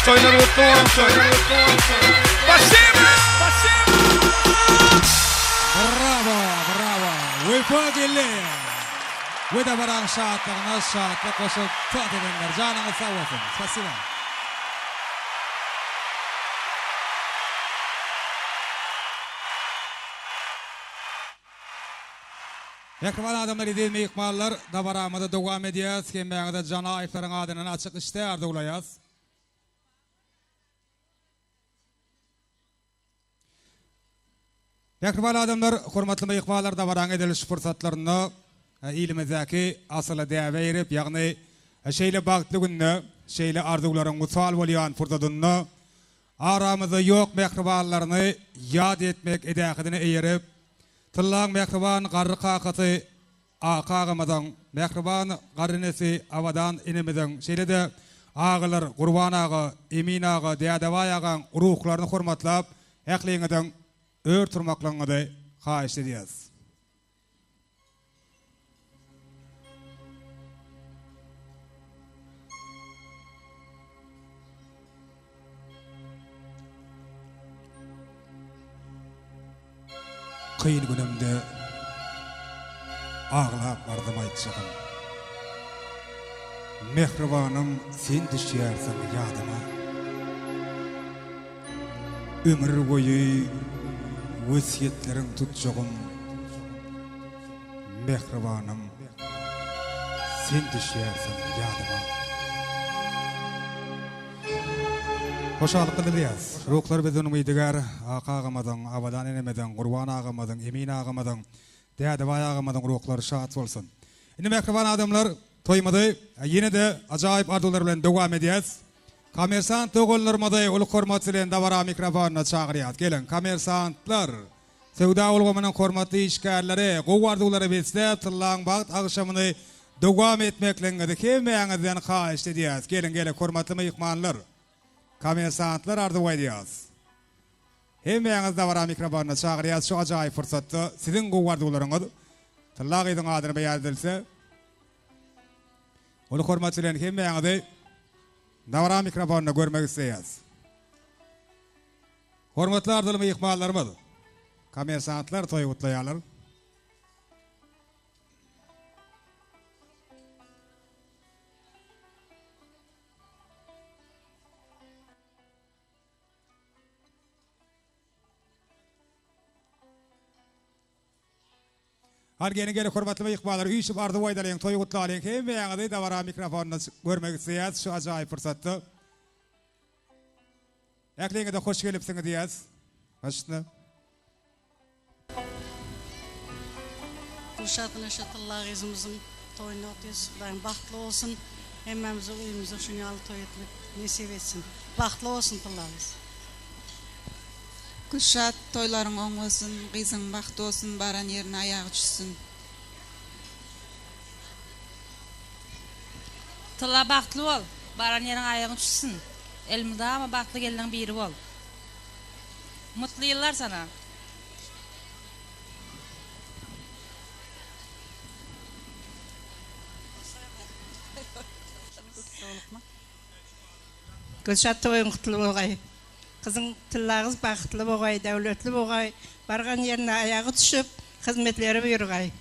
Toylar mutlu olsun. Спасибо! Bravo, bravo. Uyfadilli. Ve de varan şahatlarına şahatla koşup tut edenler. Canınız sağ olsun. Spasiba. Yakıvan adamlar edilme ikmallar da varamada devam ediyaz. Kembeğinde cana ayıkların adının açık işte ardıglayaz. Yakıvan adamlar hurmatlı ikmallar da varan ediliş fırsatlarını ilimizdeki asılı değerli erip yani şeyle bağlı günü şeyle ardıgların musal olayan fırsatını aramızda yok mekriballarını yad etmek edakidini eğirip Tıllan mekriban qarrı qaqatı aqağımızın, mekriban qarrinesi avadan inimizin, şeyle de ağılar, qurban ağı, emin ağı, deyadavay ağın ruhlarını hurmatlap, əqliğinizin ör turmaklığını xahiş ediyiz. Kıyın günümde ağlap vardım aytşağım. Mehribanım sen düşersin yadıma. Ömür boyu vesiyetlerin tutacağım. Mehribanım sen düşersin yadıma. Hoşalıklı diliyaz. Ruhlar bizden umuydigar, ağağımadın, avadan enemedin, qurban ağamadın, emin ağamadın, deyadavay ağamadın ruhlar şahat olsun. Şimdi mekriban adamlar toymadı, yine de acayip ardular bilen devam ediyaz. Kamersant toğullarmadı, ulu hormatçılen davara mikrofonuna çağırıyaz. Gelin, kamersantlar, sevda olğamanın hormatlı işgərləri, qoğu arduları beslep, tıllan bağıt akşamını devam etmeklengidik. Hemeğinizden xahiş ediyaz. Gelin, hormatlı mıyıkmanlar. Kamersantlar ardı ediyaz. Hemeğinizde vara mikrofonuna çağırıyaz. Şu acayip fırsatta sizin qoğu ardularınız tıllag edin adını beyan edilse ulu hormatçılen hemeğinizi davara mikrofonuna görmek isteyaz. Hormatlı ardılı mıyıkmanlarımız. Kamersantlar toyu kutlayalar. Gene hormatlı ikbalar üyüşüp ardı vaydalayın, toyu kutlalayın. Hem beyanıdı da vara mikrofonunu görmek isteyaz. Şu acayip fırsatta. Ekliğine de hoş gelipsiniz diyaz. Hoşuna. Kuşatın eşatıllah izimizin toyunu atıyoruz. Bahtlı olsun. Hemmemizi uyumuzu şunyalı toy etmek nesip etsin. Bahtlı olsun tıllarız. Kuşat toyların on olsun, kızın bahtı olsun, baran yerine ayağı düşsün. Tılla bahtlı ol, baran yerine ayağı düşsün. Elmide ama bahtlı gelinen biri ol. Mutlu yıllar sana. Kuşat toyun kutlu olay. Kızın tillağız bahtlı boğay, devletli boğay, bargan yerine ayağı düşüp, hizmetleri buyurgay.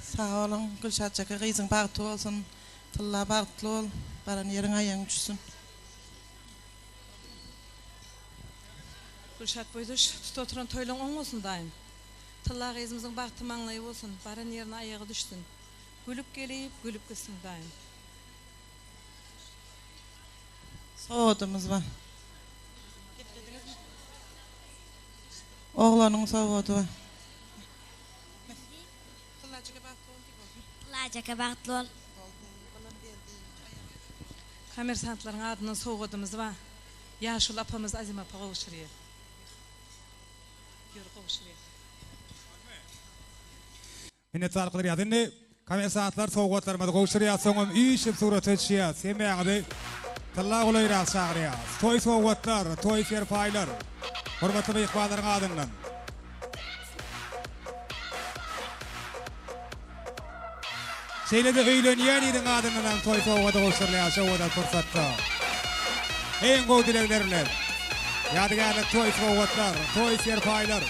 Sağ olun, Gülşat Çakı, kızın bahtı olsun, tılla bahtlı ol, baran yerin ayağın düşsün. Gülşat boyduş, tut oturan toylun on olsun daim. Tıllah ezimizin bahtı manlayı olsun, baran yerine ayağı düşsün. Gülüp gelip, gülüp gitsin daim. Soğudumuz var. Oğlanın soğudu var. Lacaka bahtlı ol. Kamersantların adının soğudumuz var. Yaşıl apamız Azim apa kavuşuruyor. Yürü kavuşuruyor. Minnettarlıklar yadını kamersantlar soğuklarımızı kavuşturuyaz. Soğum üyüşüp surat etşiyaz. Hemeğinizi tıllag olayıraz çağırıyaz. Toy soğuklar, toy serpaylar. Hormatly mehmanlaryň adyndan. Şeýle-de öýlenýän ýeriň adyndan toý sowgada goşurlýar, şowda fursatda. En gowy dileklerler. Ýadygarlyk toý sowgatlar, toý serpaýlar.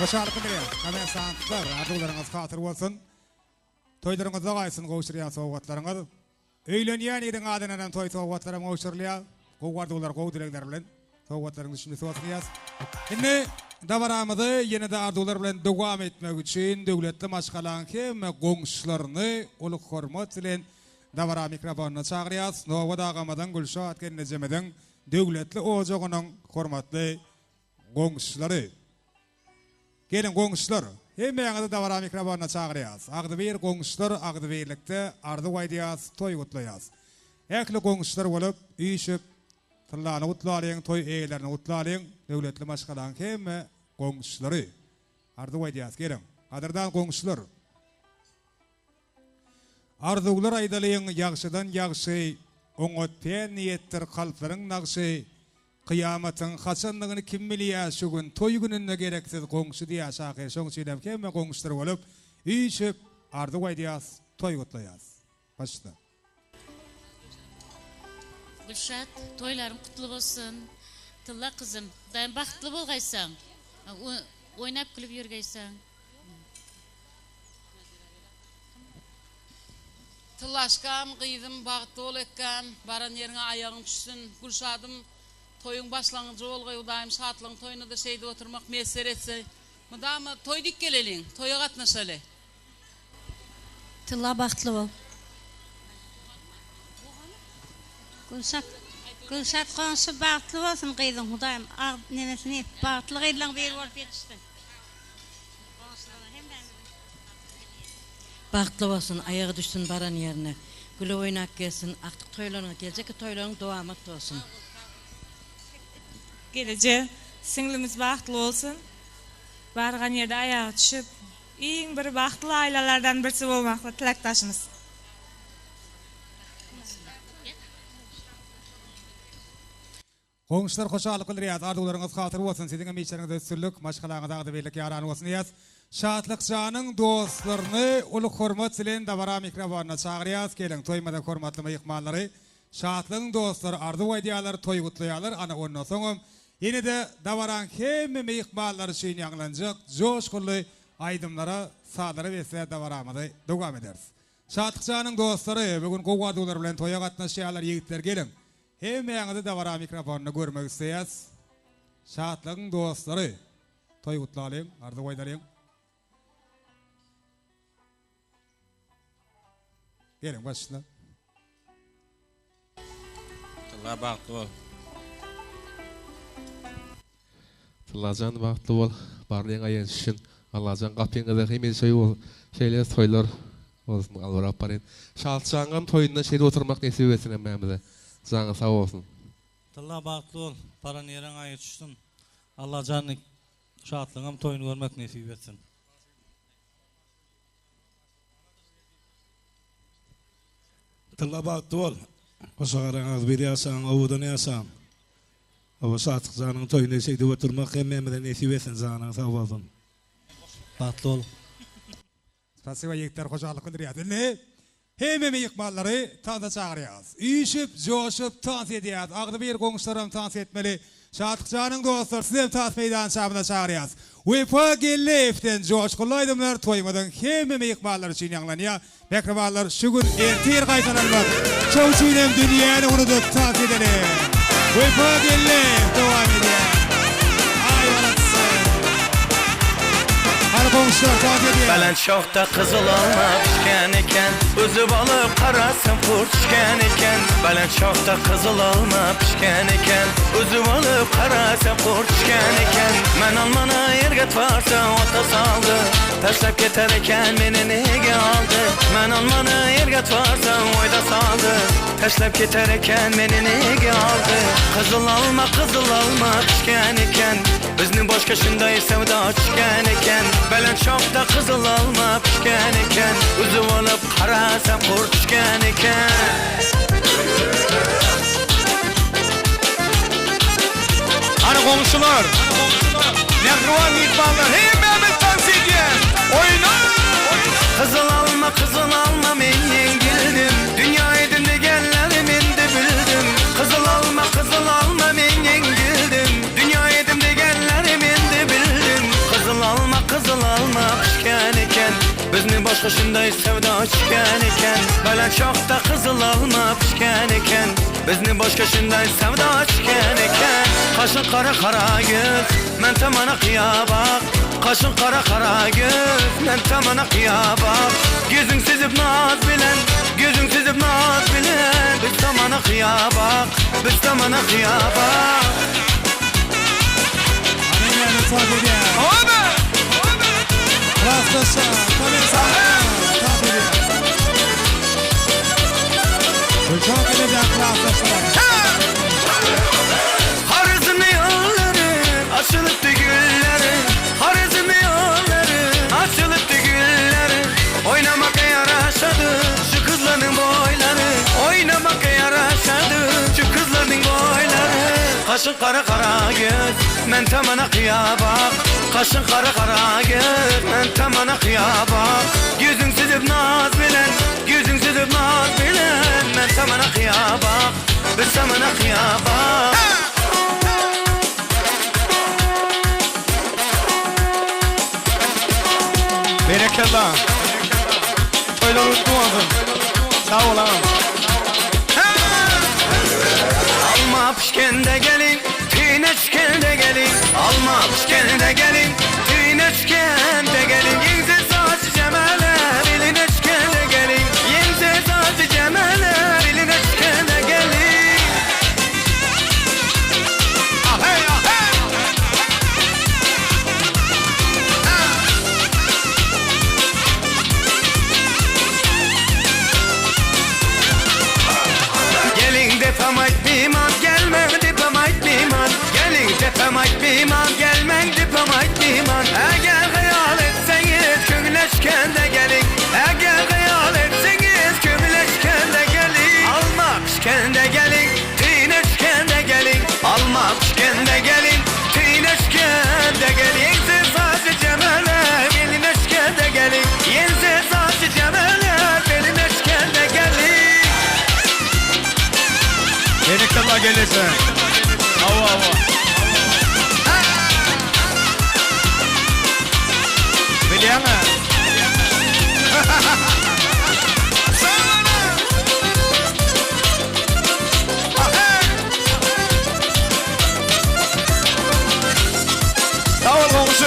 Hoşarlyk bilen, hemen santlar, arzularınız hatır bolsun. Toylarınız dagaysın, goşurýan sowgatlaryňyz. Öýlenýän ýeriň adyndan toy sowgatlara goşurlýar. Gowgardylar, gowy dilekler bilen sowgatlaryňyz şimdi sowatýas. Indi dawaramyzy ýene-de arzular bilen dowam etmek üçin döwletli maşgalaň hem goňşularyny ulyk hormat bilen dawara mikrofonuny çagyrýas. Nowa dagamadan Gülşat Kendejemeden döwletli ojagynyň hormatly goňşulary. Gelin goňşular, hemmeňizi dawara mikrofonuna çagyrýas. Agdy bir goňşular, agdy birlikde ardy waýdýas, toý gutlaýas. Ekli goňşular bolup, üýşüp, tillany gutlaýan, toý eýlerini gutlaýan, döwletli maşgalaň hemme goňşulary. Ardy waýdýas, gelin. Hadyrdan goňşular. Arzuwlar aýdalyň ýagşydan ýagşy, oňatpän niýetler kalplaryň nagşy. Kıyamatyň haçanlygyny kim bilýär şu gün toy gününe gereksiz goňşy diýär şahyr şoň üçin hemme goňşular bolup üýşüp ardy waýdýas toy gutlaýas. Başda. Gülşat, toylaryň kutly bolsun. Tylla kızım, daýym baktly bolgaýsaň, oýnap gülüp ýürgeýsäň. Tıllaşkam, gyýdym, bagtly bol ekän, baran ýeriňe aýagyň düşsün. Gülşadym toyun başlangıcı olgay udayım şatlyň toyuna da şeyde oturmak meser etse. Mudamy toy dik geleliň, toya gatnaşaly. Tylla bahtly bol. Gülşat goňşy bahtly bolsun gyýdym hudaýym. Nemesini bahtly gyýdylaň beri bolup ýetişdi. Bahtly bolsun, ayagy düşsün baran ýerine. Güle oýnak gelsin, aktyk toýlaryna geljek toýlaryň dowamy bolsun. Gelece singlimiz bahtlı olsun. Bargan yerde ayağa düşüp iň bir bahtly ailelerden birisi bolmakla tilekdaşymyz. Goňşular hoşallyk bilýär, arzuwlaryňyz hatyr bolsun, siziň meýçeriňizde sürlük, maşgalaňyzda birlik ýaran bolsun diýäs. Şatlyk janyň dostlaryny ulyk hormat bilen dawara mikrofonuna çagyrýas. Gelin toýmada hormatly mehmanlary, şatlyň dostlary ardy waýdýarlar, toy gutlaýarlar. Ana ondan soň ýene-de dawaran hemme mehmanlar üçin ýanglanjak joşgully aýdymlara sadara berse dawaramyzy dowam ederiz. Şatlyk janyň dostlary, bugün gowgardylar bilen toýa gatnaşýarlar ýigitler gelin. Hemmeňizi dawara mikrofonuny görmek isleýäs. Şatlyň dostlary, toy gutlaýan, ardy waýdalaryň. Gelin başla. Tylla bahtly bol. Tyllajan bahtly bol. Barlyň aýan şin Allahjan gapyňyza hemel şeý bol. Şeýle toýlar bolsun alwara aparyn. Şalçaňam toýunda şeýle oturmak nesip etsin hemmämize. Jaňy sag bolsun. Tylla bahtly bol. Baran ýeriň aýa düşsün. Allahjan şatlyňam toýuny görmek nesip etsin. Tylla bahtly bol. Hoşagaraňyz bir ýasaň, awudan ýasaň. Awa şatlyk janyň toýuna şeýde oturmak hemmemize nesip etsin, janyň sag bolsun. Bahtly bol. Spasiba ýigitler hoşallyk bilýär. Ne? Hemme mehmanlary taňda çagyrýas. Üýşüp, joşup, tans edýär. Agdy bir goňşularam tans etmeli. Şatlyk janyň dostlar, sizem tans meýdan şabyna çagyrýas. Wepa gelifden joşguly aýdymlar toýmadan hemme mehmanlar üçin ýanglanýar. Mehmanlar şu gün ertir gaýtanarlar. Çowçuýnem dünýäni unutup tans edeler. Wepa gelif dowam edýär. Ay walatsy. komşular takip ediyor. Belen çok da kızıl alma pişken iken, üzüp alıp karasın kurt pişken iken. Belen çok da kızıl alma pişken iken, üzüp alıp karasın kurt pişken iken. Men almana yerget varsa ota saldı, taşlap geter iken beni nege aldı. Men almana yerget varsa oyda saldı, taşlap geter iken beni nege aldı. Kızıl alma pişken iken, bizni boşka şunday sevda çıkan iken. Belen çok da kızıl alma pişken iken, üzüp alıp karasam kurt pişken iken. Hani komşular, Nehruvan İkbal'lar, hey Mehmet Tansiye, oyna! Kızıl alma men yengildim, dünya edinde genlerimin de bildim. Kızıl alma men yengildim, dünya edinde genlerimin de bildim. Kızıl alma pişken iken, bizni boşka şunday sevda çıkan iken. Belen çok da kızıl alma pişken iken, bizni boşka şunday sevda çıkan iken. Kaşın kara göz, men tamana kıya bak. Kaşın kara göz, men tamana kıya bak. Gözün sizip naz bilen, biz tamana kıya bak, biz tamana kıya bak. Annemle takip ediyor. Rastlaşa, tabii sana takip ediyor. Çok edecek rastlaşalar. Harizmi yolları, açılıp da gülleri. Harizmi yolları, açılıp da gülleri. Oynamak yaraşadı şu kızların boyları. Oynamak yaraşadı şu kızların boyları. Kaşın kara göz, men tamana kıya bak. Kaşın kara göz, men tamana kıya bak. Gözün süzüp naz bilen, men tamana kıya bak, biz tamana kıya bak. Berekallah. Toylar utku olsun. Sağ ol ağam. Alma pişken de gelin, tüyüne çıken de gelin. Alma pişken de gelin, tüyüne çıken de gelin. Yense saçı cemale, eline çıken de gelin. Yense saçı cemale, eline çıken de gelin. Ahey ahey. Gelin defamayt miman, gelmem defamayt miman. Gelin defamayt miman, gelmem defamayt miman. Eğer hayal etseniz kömüleşken de gelin. Eğer hayal etseniz kömüleşken de gelin. Alma pişken de gelin, tüyüneşken de gelin. Alma pişken de gelin, tüyüneşken de gelin. Yense saçı cemale, belineşken de gelin. Yense saçı cemale, belineşken de gelin. Berekallah gelirse. Hava. Biliyor musun? Sağ ol komşu.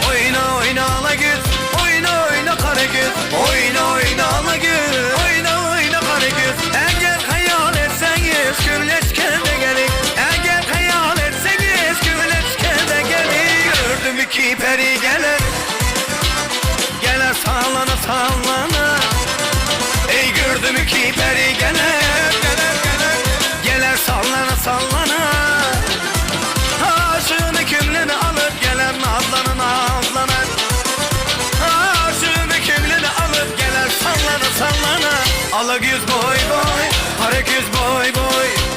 Oyna ala göz, oyna kara göz. Oyna ala göz, oyna kara göz. Eğer hayal etseniz kömüleşken de gelin. Eğer hayal etseniz kömüleşken de gelin. Gördüm iki peri gelir, gelir sallana. Ey gördüm iki peri gelir, gelir sallana. Aşığını kümleni alıp gelir nazlana. Aşığını kümleni alıp gelir sallana. Ala göz boy, kara göz boy.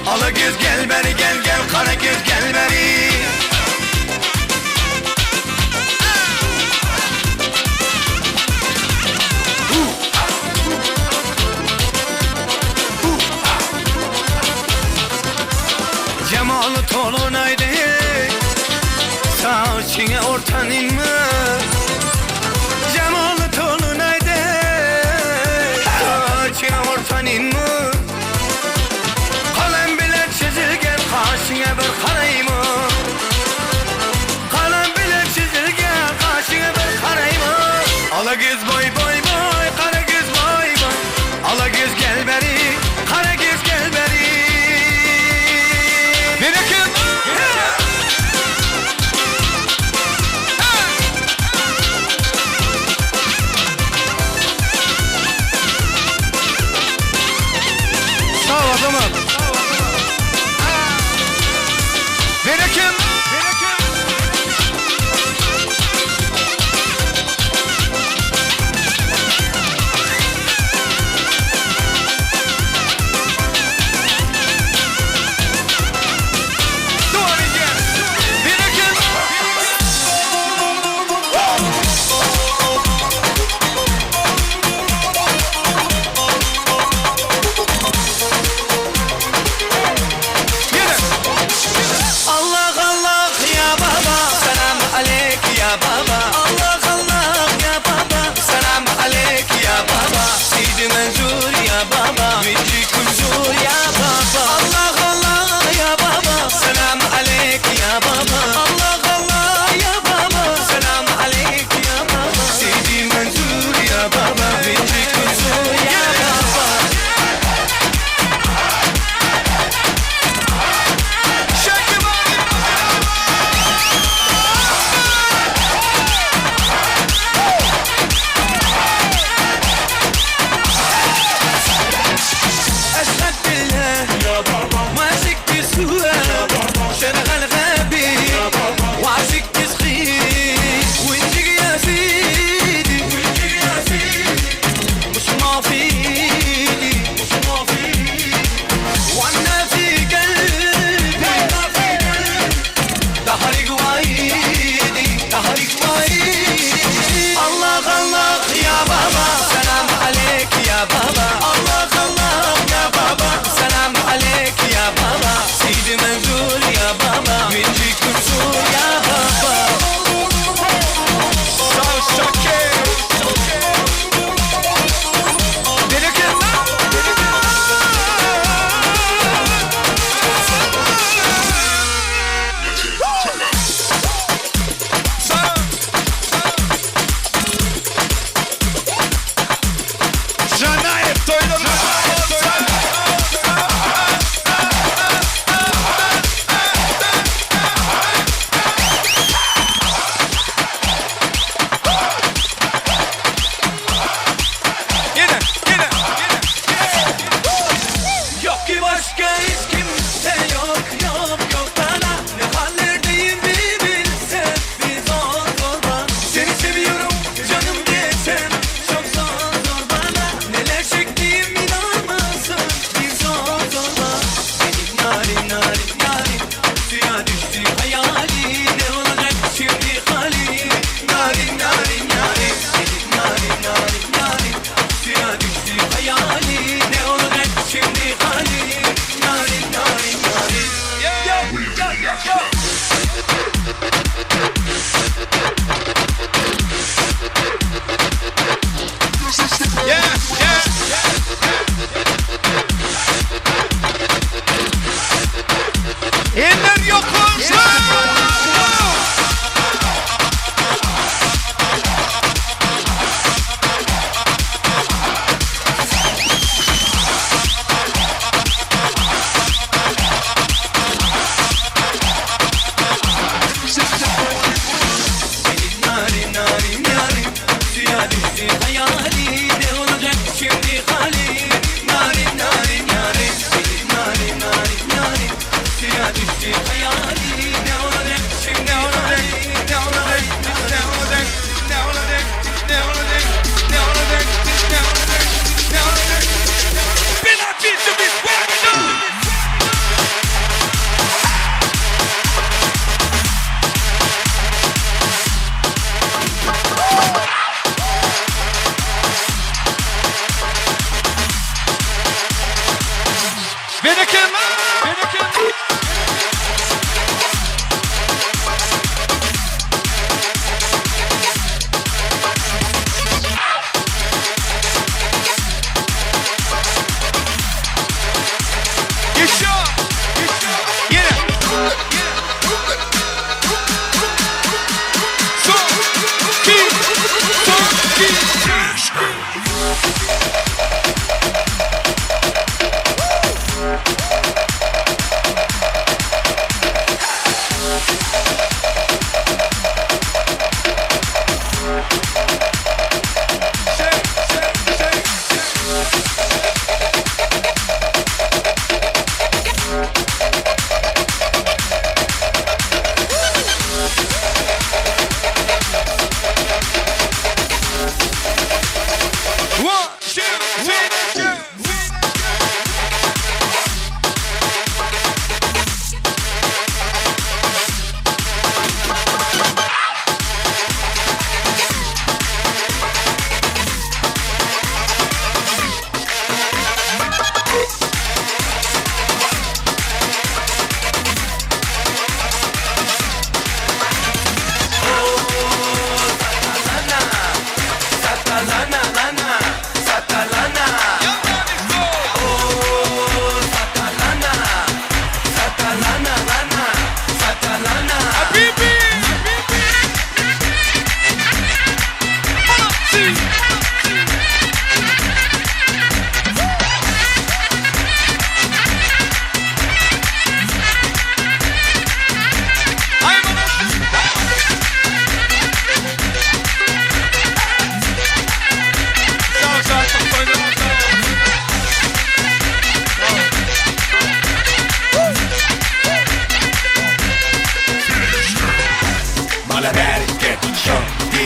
Ala göz gel beri gel, kara göz gel beri. Cemalı tolunaydı, saçına ortan inme. Cemalı tolunaydı, saçına ortan inme. Kalem bile çizilgen karşına bir karayım.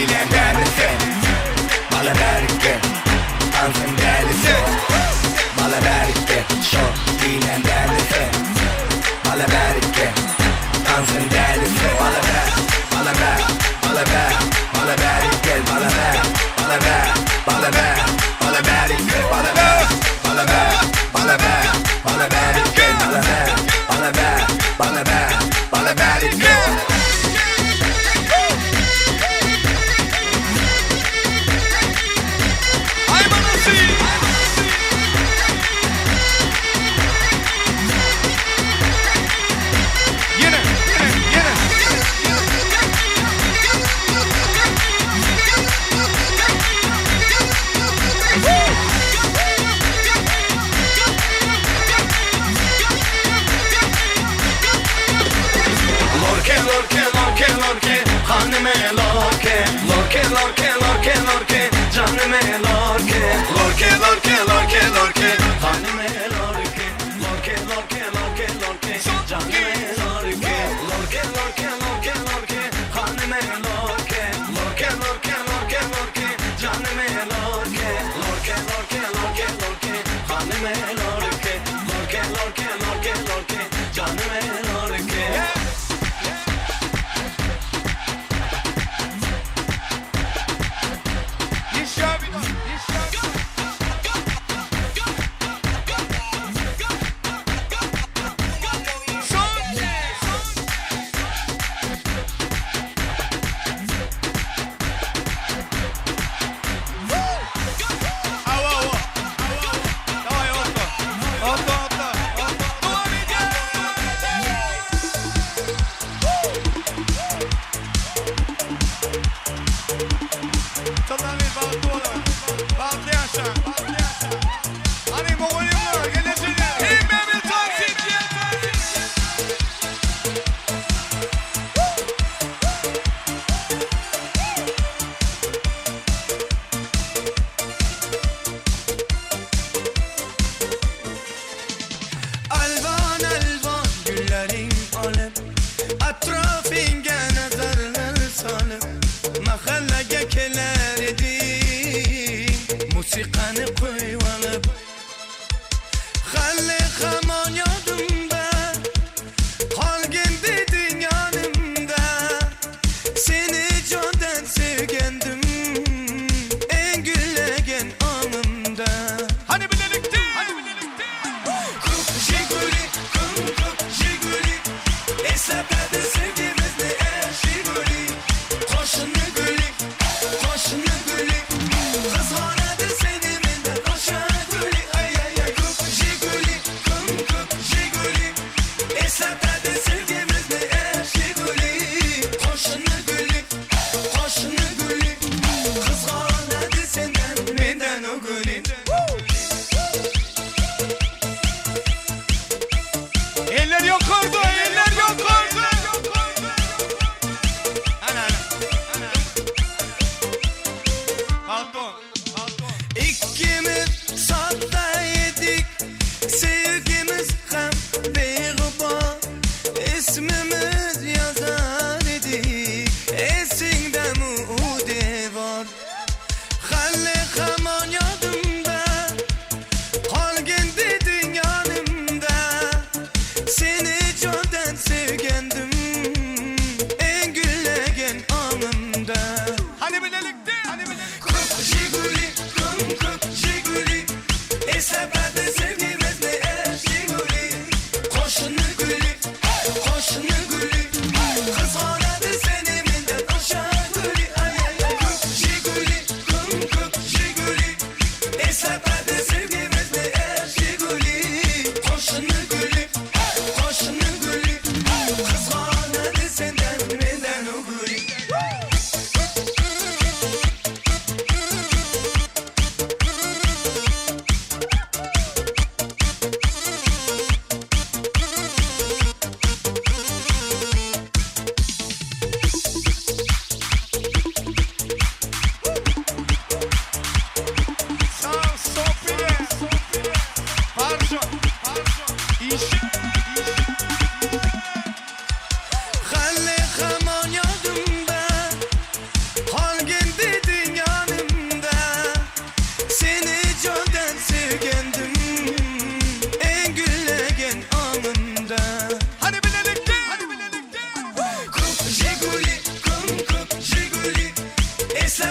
bilen dersen Bala berke Dansın dersen Bala berke Çok bilen dersen Bala berke Dansın dersen Bala ber Bala ber Bala ber Bala ber Gel bala ber Bala ber Bala ber Bala ber Bala ber Bala ber Bala ber Bala ber Gel bala ber Bala ber Bala ber Bala ber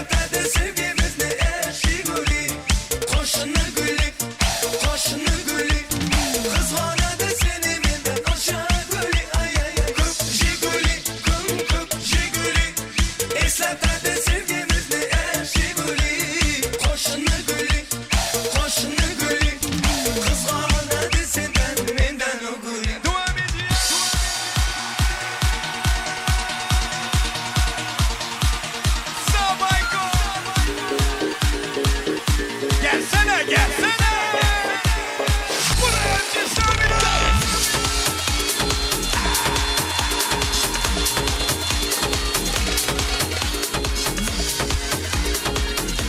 Esnaflarda sevgimizde eşi gülü Koşunu gülü, koşunu gülü Kızganadı seni benden aşağı gülü Ay ay ay kıp jiguli, kıp jiguli Esnaflarda sevgimizde eşi gülü Koşunu gülü, koşunu gülü Kızganadı senden benden o gülü Gelsene gelsene. Buraya cesareti.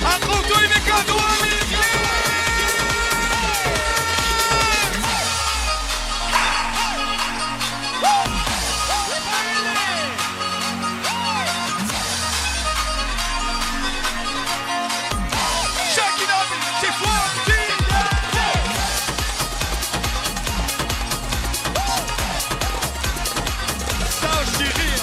Akıl duyma kadın. Shake it up, c'est fort. Ça chérie.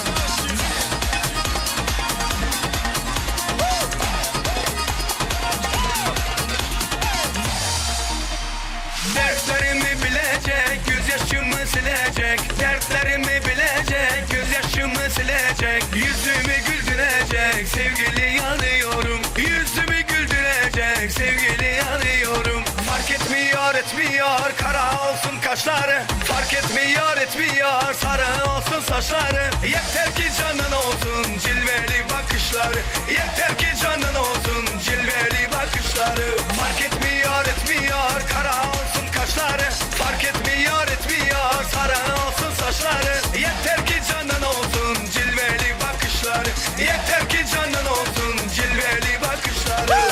Dertlerimi bilecek, gözyaşımı silecek Dertlerimi bilecek, gözyaşımı silecek Yüzümü güldürecek, sevgili yanıyorum Yüzümü güldürecek, sevgili yanıyorum Fark etmiyor etmiyor, kara olsun kaşları Fark etmiyor etmiyor, sarı olsun saçları Yeter ki canın olsun, cilveli bakışları Yeter ki canın olsun, cilveli bakışları Fark etmiyor etmiyor, kara olsun kaşları Fark etmiyor etmiyor, sarı olsun saçları Yeter ki canın olsun, cilveli bakışları Yeter ki canın olsun, cilveli bakışları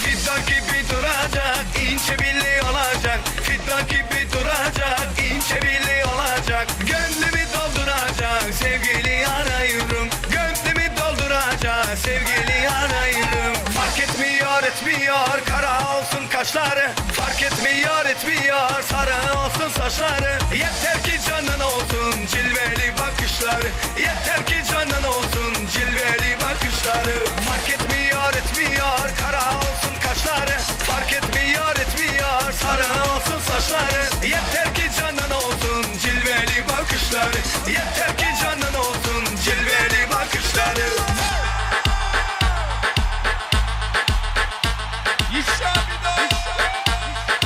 Fidan gibi duracak, ince belli olacak Fidan gibi duracak, ince belli olacak Gönlümü dolduracak, sevgili arıyorum Gönlümü dolduracak, sevgili arıyorum Fark etmiyor etmiyor, kara olsun kaşları Fark etmiyor etmiyor, sarı olsun saçları Yeter ki canın olsun, cilveli bakışları Yeter ki canın olsun, cilveli bakışları Fark etmiyor etmiyor, kara olsun kaşları Fark etmiyor etmiyor, sarı olsun saçları Yeter ki canın olsun, cilveli bakışları Yeter ki canın olsun, cilveli bakışları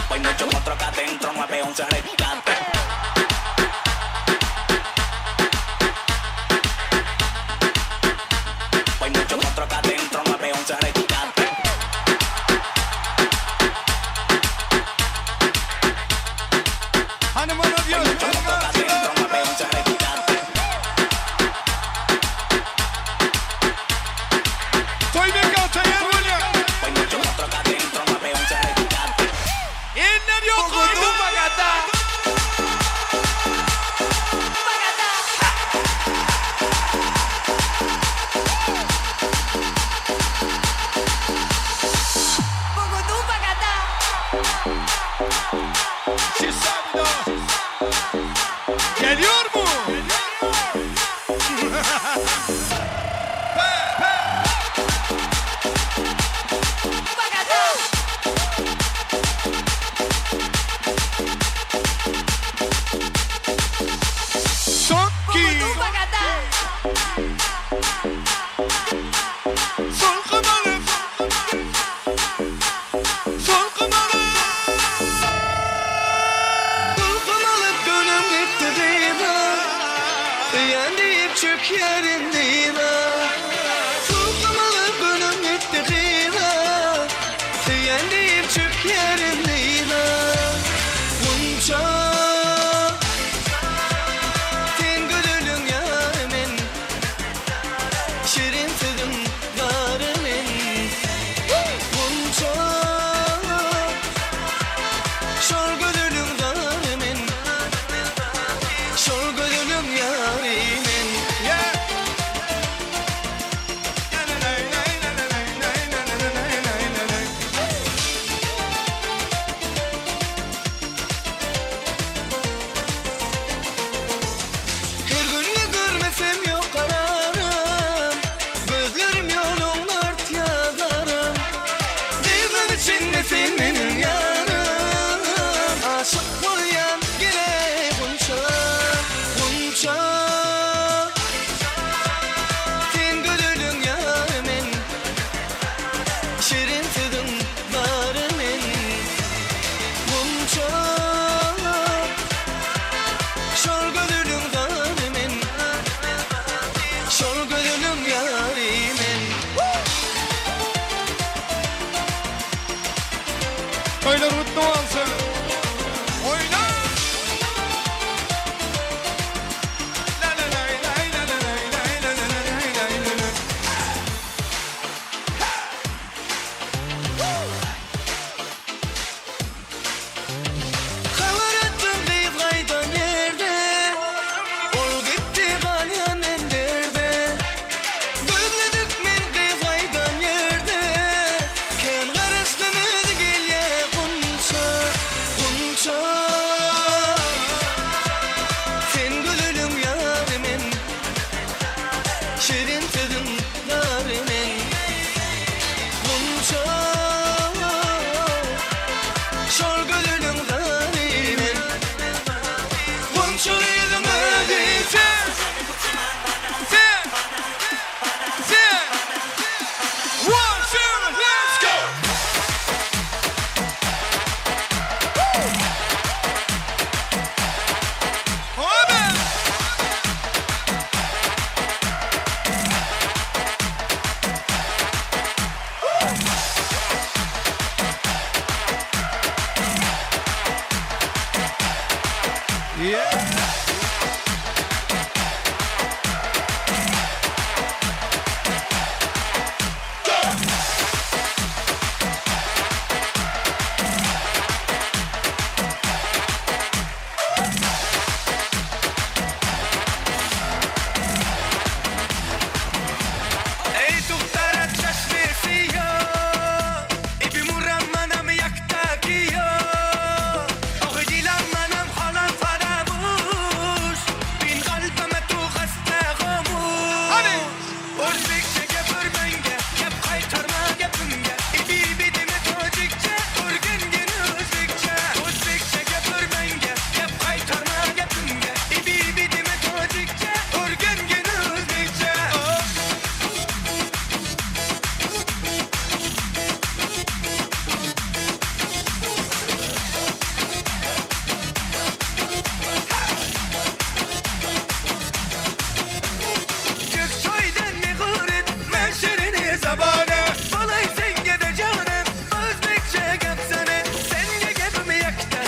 Hay mucho monstruo acá adentro, mueve un rescate. Hay mucho monstruo acá adentro, mueve un rescate. Hanım ona diyor. Hay mucho monstruo acá adentro, mueve un rescate. Toy bir kalta yer böyle. Hay mucho monstruo acá adentro, mueve un rescate. İnler yok koydu bagada. Geliyor mu? Son ki. Son kanalı. Son kanalı. Alıp gönlüm gitti diyene Yen deyip çök yerindeyine Sultan alıp gönlüm gitti diyene Yen deyip çök yerindeyine Bunca Ten gülülün yarımın Şirin tüdüm yarımın Bunca Şor gülülün yarımın Şor gönlüm yarimin toylar mutlu olsun. Oyna. La la la la la la la la la la la. Xabar etdim bir qayda nerede? Ol gitti qalyan ellerde. Gözledik men bir qayda nerede? Ken qaraslamız gelye qunça, qunça. Sen gülülüm yarimin, şirin tadın yarimin. Qunça, şol gülülüm yarimin. Qunça gülülüm yarimin. One, two, let's go. Ey tuhtara çeşmesi yo, ibi murammanam yaktaki yo. O dilam manam halan faramuş, bin kalbime tu hasta gomuş. Özbekçe gepür benge, gep kaytarma gepimge, ibi bidime tocikçe, urgengin özbekçe. Özbekçe gepür benge, gep kaytarma gepimge, ibi bidime tocikçe, urgengin özbekçe. Gökçay'dan ne gıret, menşerini zabane. Balay senge de canım, özbekçe gepsene. Senge gepimi yakta,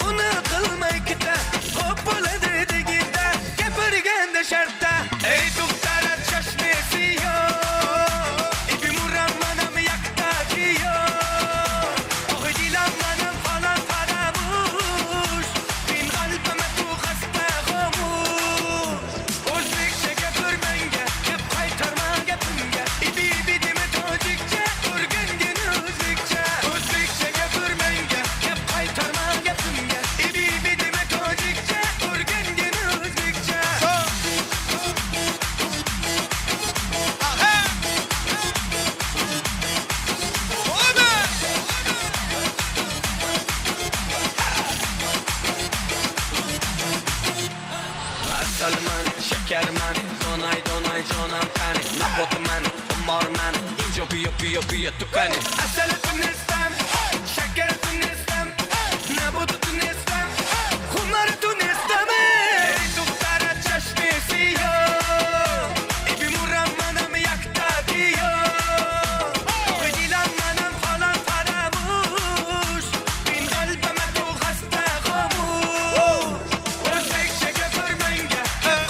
onu kılmay kita. Hoppala dedi gitta, gepirgen de şartta. Ey tuhtara çeşmesi yo, ibi murammanam yakta ki yo. O dilam manam falan faramuş, bin kalbime tu hasta gomuş. Özbekçe gepür benge, gep kaytarma gepimge, ibi bidime tocikçe, urgengin özbekçe. Özbekçe gepür benge, gep kaytarma gepimge, ibi bidime tocikçe, urgengin özbekçe. Salman, şekerman, donay donay canam kani. Nabotuman, umarman, yopi tukani. Asaletun istem, şekeretun istem, nabotutun istem, kumaretun istem. Ey tuhtara çeşmesi yo, ibi murammanam yakta ki yo. O dilam manam falan faramuş, bin kalbime tu hasta gomuş. Özbekçe gepür benge,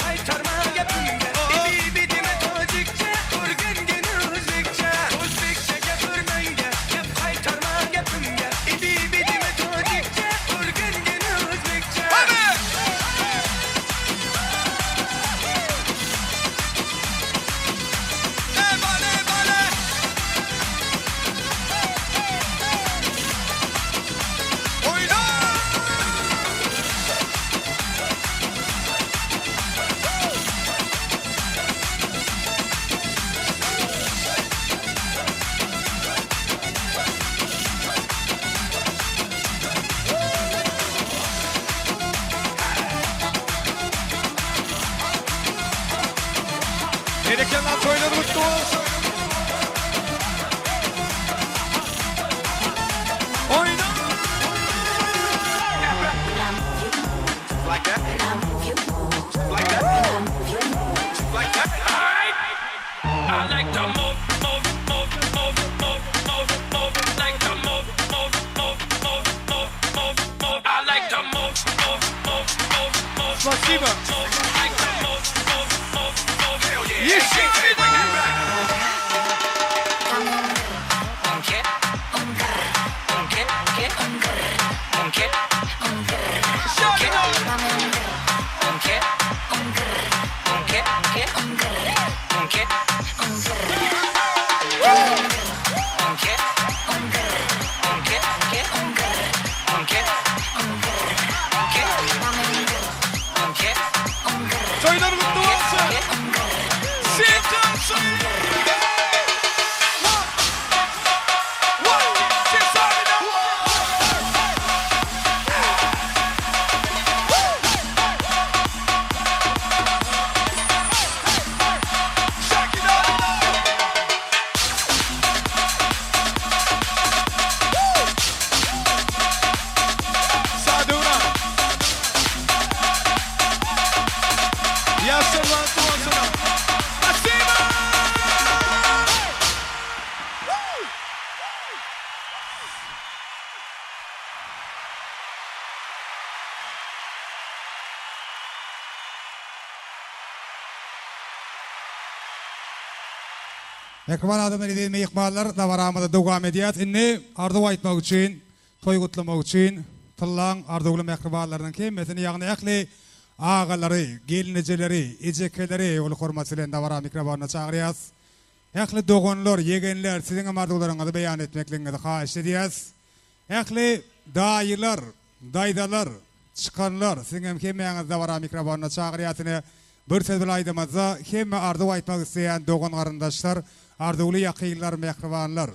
kaytarma gepimge, ibi bidime tocikçe, urgengin özbekçe. Özbekçe gepür benge, gep kaytarma gepimge, ibi bidime tocikçe, urgengin özbekçe. Gerekenler toylar mutlu olsun. Oyna. Like that. Like that. Like that. I like to move, move, move, move, move, move, move. Like to move, move, move, move. Toylar kutlu olsun. Şeytan söyle. Ekman adamın edilme ikmallar da varamada devam ediyat. İnni ardu aytmak için, toy kutlamak için, tıllan ardugulu mekribalarının kemmetini yağını ekli ağaları, gelineceleri, ecekeleri olu hormatıyla da varam mikrofonuna çağırıyaz. Ekli doğunlar, yegenler, sizin amardularını beyan etmekliğine de haş ediyaz. Ekli dayılar, daydalar, çıkanlar, sizin kemmeğiniz de varam mikrofonuna çağırıyatını bir söz bilaydımızda kemme ardu aytmak isteyen doğun karındaşlar, ardugulu yakıylar, mekribanlar,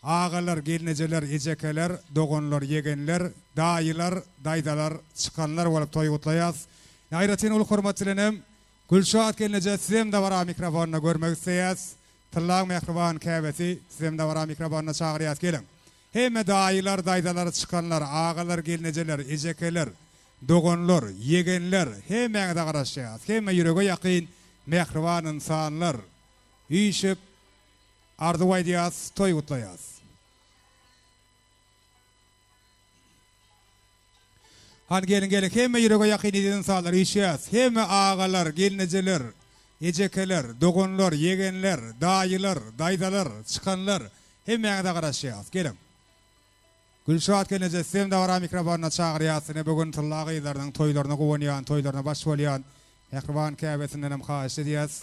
ağalar, gelineceler, ecekeler, doğunlar, yegenler, dayılar, daydalar, çıkanlar olup toy kutlayaz. Ayratin ulu hormatçılığım, Gülşat gelinece sizim de vara mikrofonuna görmek isteyaz. Tıllan mekriban kevesi sizim de vara mikrofonuna çağırıyaz gelin. Hem dayılar, daydalar, çıkanlar, ağalar, gelineceler, ecekeler, doğunlar, yegenler, hemen de karışacağız. Hemen yüreğe yakın mekriban insanlar. İşip ardu aydiyaz, toy kutlayaz. Han gelin hemen yüreğe yakın insanlar işiyaz. Hemen ağalar, gelineceler, ecekeler, doğunlar, yegenler, dayılar, daydalar, çıkanlar hemen de karışacağız. Gelin. Gülşat gelince sizim de vara mikrofonuna çağırıyasını bugün tillağıylarının toylarına kuvanayan, toylarına başvalayan mekriban kâbesinden hem haş ediyaz.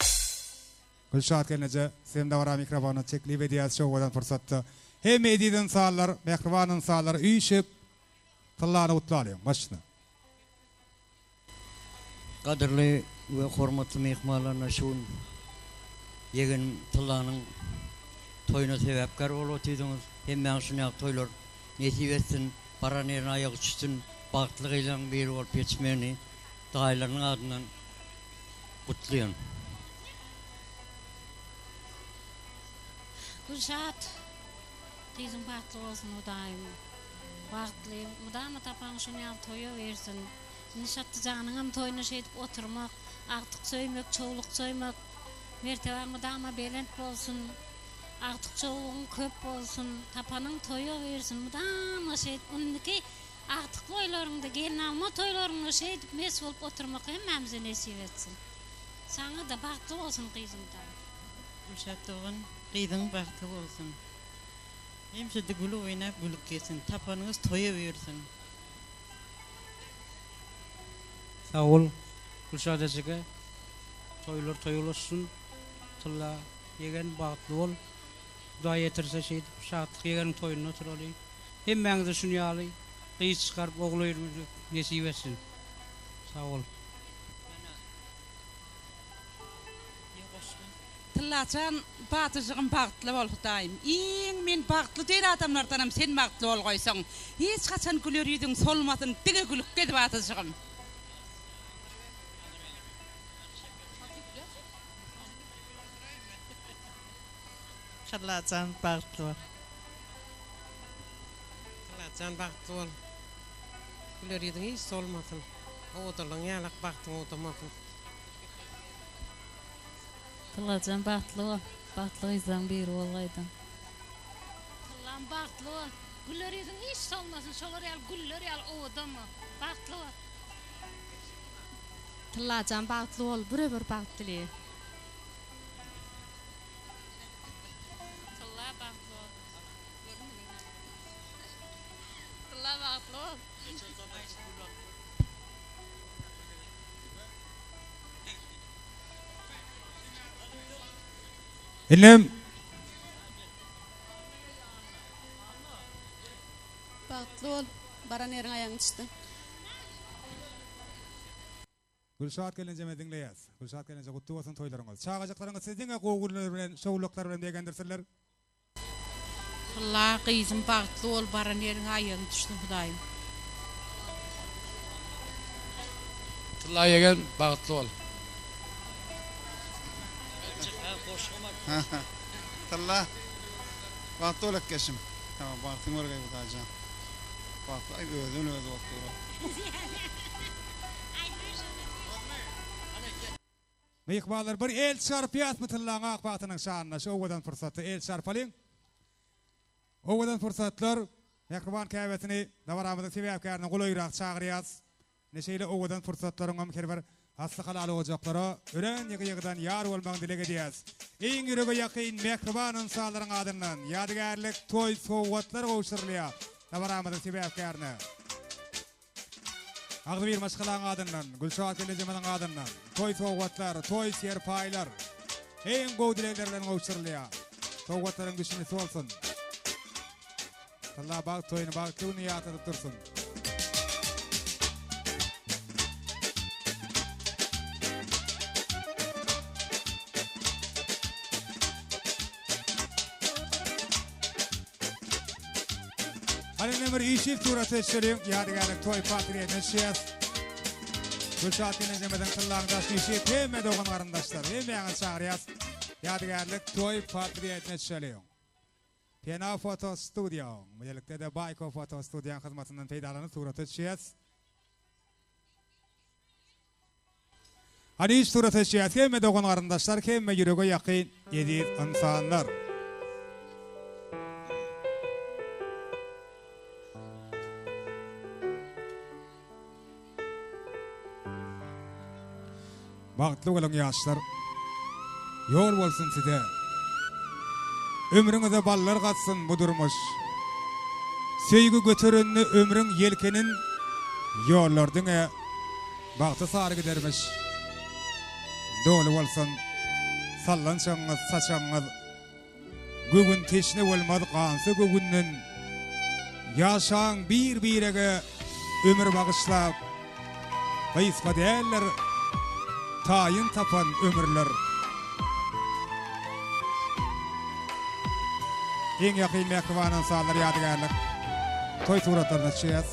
Gülşat gelince sizim de vara mikrofonuna teklif ediyaz. Çoğudan fırsatta. Hem edidin sağlar, mekribanın sağlar uyuşup tillağını kutlayalım. Başına. Kadirli ve hormatlı mehmanlarına şun yegen tillağının toyuna sebepkar olup hem ben şunu toylar nesip etsin, paran yerine ayak uçsun, baktılığıyla bir olup geçmeyeni dağlarının adından kutluyorum. Gülşat, teyzem baktlı olsun o daim. Baktlı, mudamı tapan şunu al toyu versin. Nişatlı canınım toyunu şey edip oturmak, artık söymek, çoğuluk söymek. Mertevan mudama belent olsun. Artık çoğun köp olsun, tapanın toyu versin, mudama şey, ondaki artık toylarında gelin alma toylarında şey, mes olup oturmak hemmemize nesip etsin. Sana da baktı olsun kızımdan. Gülşat doğun, kızın baktı olsun. Hemşe de gülü oynayıp gülük geçsin, tapanınız toyu versin. Sağ ol, Gülşat Ecege, toylar toyulaşsın, tılla yegen baktı ol. Dua yetirse şeydi, şahatlık yegenin toyunu oturalım. Hem ben de şunu yalayım, kıyı çıkarıp oğlu yürümüzü nesip etsin. Sağ ol. Tıllaçan batıcığım baktlı ol Hudayım. Men baktlı değil adamlardanım sen baktlı ol koysan. Hiç kaçan gülür yüdün solmasın, dige gülük gedi batıcığım. Tıllaçan baktlı ol. Tıllaçan baktlı ol. Gülür yüdün hiç solmasın. Oğudurlan yalak baktın oğudamasın. Tıllacan baktlı izden biri olaydım. Tıllan baktlı ol. Güller yüzün hiç solmasın. Şolar yal güller yal oğuda mı? Baktlı ol. Tıllacan baktlı ol. Bir baktlı. Tılla baktlı ol. Tılla baktlı ol. İnnem Bagtly bol. Baran ýeriň aýagyny tutsun. Gülşat gelince dinleýäs. Gülşat gelince gutly bolsun toýlaryňyz. Çağajaklaryňyz siziňe gowgullar bilen, şowluklar bilen degendirsinler. Allah gyzym bagtly bol, baran ýeriň aýagyny tutsun Hudaýym. Tilla yegen bagtly bol. Tilla bagtly bol ekkeşim. Tamam, bagtyň orgaý budaýjam. Bagtly ay özüň özü otdur. Mehmanlar bir el çarpyat mıtıllaň akbatynyň şanyna şowgadan fırsatly el çarpalyň. Owadan fırsatlar Mehriban käbetini dawaramyzyň sebäpkärini golaýrak çagyrýas. Neşeýle owadan fırsatlaryň her bir asly halaly ojaklara ören ýygy-ýygydan ýar bolmagyny dilek edýäs. Eň ýürege ýakyn Mehriban insanlaryň adyndan ýadygärlik toý sowgatlar gowşurlýar. Dawaramyzyň sebäpkärini Agdy bir maşgalaň adyndan, Gülşat Gelejemeniň adyndan, toý sowgatlar, toý serpaýlar, eň gowy dilekler bilen gowşurlýar. Sowgatlaryň düşmesi bolsun. Allah bak toýuny bagtly niýat edip dursun. Number işif turası çeşirim yadigarlık toy patriyetine şiyas. Gülşat Gelejemeniň tıllarında işif hem dogan garyndaşlar hem ýaňy çağırýas. Yadigarlyk toy patriyetine çeşirim. Pena foto studio. Modelikde de Bayko foto studiýanyň hyzmatyndan peýdalanyp suratı çeşiýäs. Hani iş suratı çeşiýäs hem dogan garyndaşlar hem ýürege ýakyn edip insanlar. Bagtly bolan ýaşlar ýol bolsun size. Ömrüňize ballar gatsyn bu durmuş. Söýgü göterenni ömrüň ýelkenin ýollardyňa bagty sary gidermiş. Dolu bolsun sallanşaňyz, saçaňyz. Gögün teşne bolmady gansy gögünden. Ýaşaň bir-birege ömür bagyşlap. Gaýsga däller taýyn tapan ömürler. Eň ýakyn Mehriban insanlar ýadygarlyk toý suratlaryna çeýäs.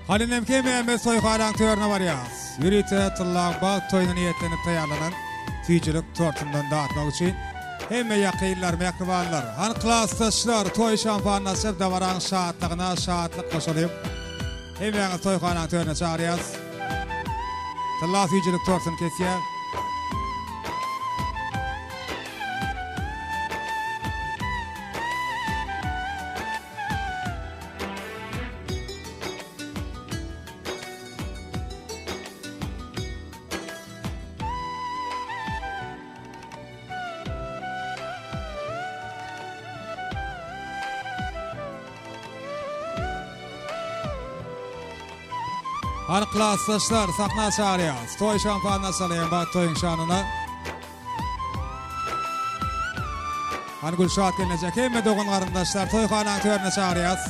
Halinem kememe soýgalan törüne barýas. Ýürite tıllan bag toýuny niýetlenip taýýarlanan tüýçilik tortundan dağıtmak üçin hemme ýakynlar, mehribanlar, han klassdaşlar toý şampanyna içip dawaraň şatlygyna şatlyk goşulyp hemme soýgalan törüne çağırýas. Tıllan tüýçilik tortuny kesýär. Har klassdaşlar sakna çağırýas. Toy şampanyna salýan bak toýuň şanyna. Han Gülşat gelenjek hemme dogan garyndaşlar toýxanaň törüne çağırýas.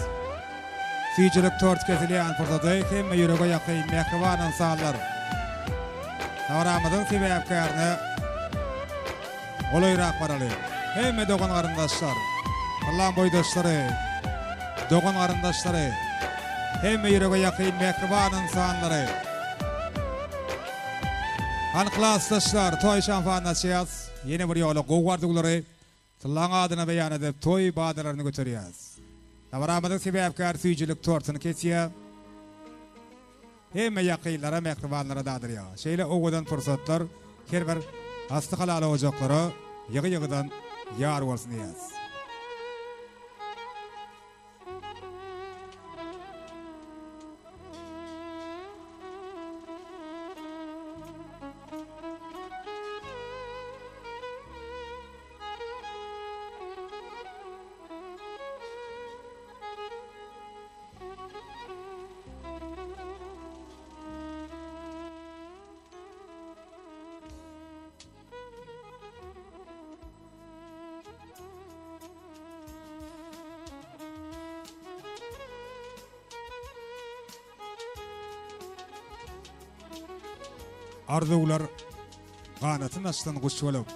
Tüýçilik tort kesilýän purtady hemme ýürege ýakyn Mehriban insanlar. Dawaramyzyň sebäpkärini golaýrak baraly. Hemme dogan garyndaşlar, Allah'ın boýdaşlary, dogan garyndaşlary, hemme ýürege ýakyn Mehriban insanlary. Anklastaşlar toy şanfanına çeyaz. Yeni bir yola govardıgları Tıllan adına beyan edip toy bağdalarını götürüyoruz. Davaramadın sebepkar süyücülük tortunu kesiyor. Hem yakıylara mektubanlara dadırıyor. Şeyle oğudan fırsatlar her bir hastı halalı ocakları yığı-yığıdan yar olsun diyez. Arzular qanatın açdan quş bolup